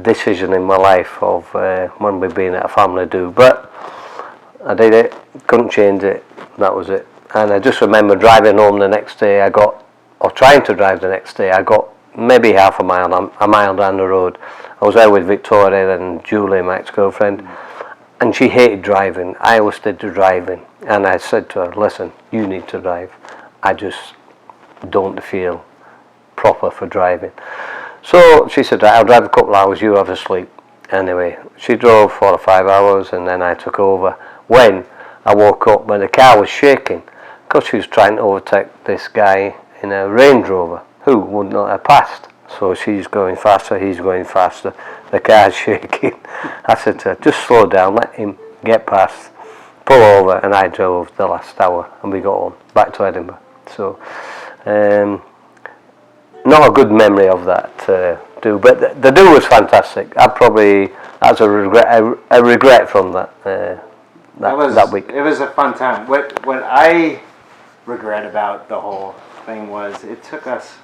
decision in my life of when we've been at a family do. But I did it, couldn't change it, that was it. And I just remember driving home the next day, trying to drive the next day, I got maybe half a mile down the road. I was there with Victoria and Julie, my ex-girlfriend, and she hated driving. I always did the driving, and I said to her, listen, you need to drive. I just don't feel proper for driving. So she said, I'll drive a couple of hours, you have a sleep. Anyway, she drove 4 or 5 hours, and then I took over. When I woke up, when the car was shaking, because she was trying to overtake this guy in a Range Rover who would not have passed. So she's going faster, he's going faster, the car's shaking. I said to her, just slow down, let him get past, pull over, and I drove the last hour, and we got home, back to Edinburgh. So, not a good memory of that do, but the do was fantastic. That's a regret from that week. It was a fun time. What I regret about the whole thing was it took us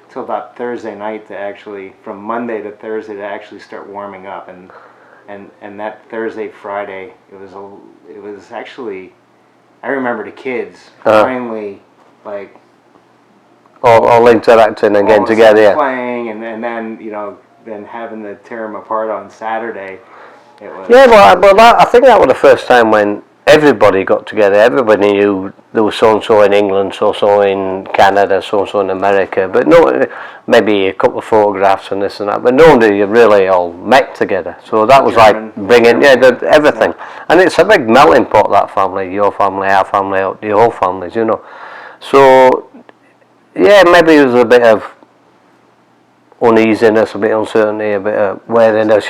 till about Thursday night to actually, from Monday to Thursday, to actually start warming up, and that Thursday, Friday, it was actually, I remember the kids finally like all interacting and getting together. Yeah. Playing and then then having to tear them apart on Saturday. It was. Yeah, but I think that was the first time when everybody got together. Everybody knew there was so and so in England, so and so in Canada, so and so in America. But no, maybe a couple of photographs and this and that. But nobody really all met together. So that was like bringing everything. Yeah. And it's a big melting pot, that family, your family, our family, the whole families, So yeah, maybe it was a bit of uneasiness, a bit of uncertainty, a bit of wariness,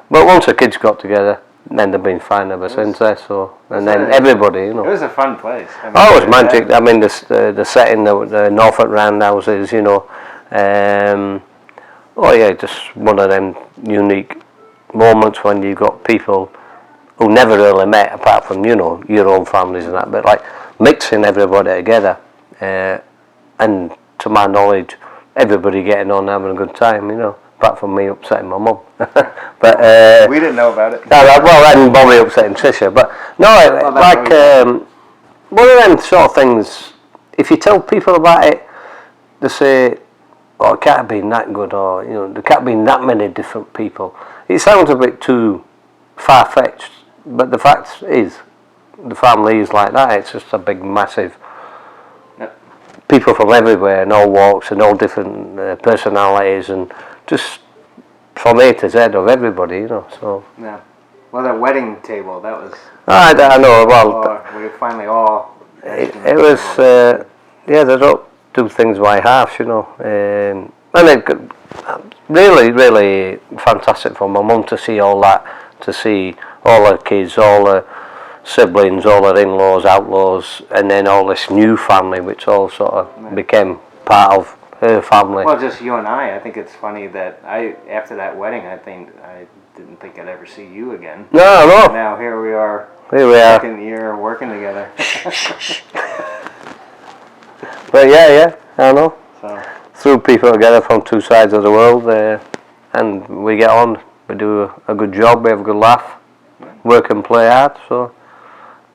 But once the kids got together, then they've been fine ever since there. So, and then everybody, It was a fun place. I mean, it was magic. I mean, the setting, the Norfolk roundhouses, oh yeah, just one of them unique moments when you got people who never really met, apart from your own families and that, but like mixing everybody together, and to my knowledge, everybody getting on having a good time, apart from me upsetting my mum. But we didn't know about it. Well, and Bobby upsetting Tricia, but no, one of them sort of things. If you tell people about it, they say, "Oh, it can't have been that good," or there can't have been that many different people. It sounds a bit too far-fetched, but the fact is, the family is like that. It's just a big, massive. People from everywhere and all walks and all different personalities and just from A to Z of everybody, So. Yeah. Well, the wedding table, that was. I know. Well, we finally all. It was. They don't do things by half, and it really, really fantastic for my mum to see all that, to see all her kids, all her siblings, all her in-laws, outlaws, and then all this new family, which all sort of became part of her family. Well, just you and I think it's funny that after that wedding, I didn't think I'd ever see you again. No. And now here we are. Second year working together. But yeah, I know. So. Threw people together from two sides of the world, and we get on. We do a good job. We have a good laugh. Work and play hard. So.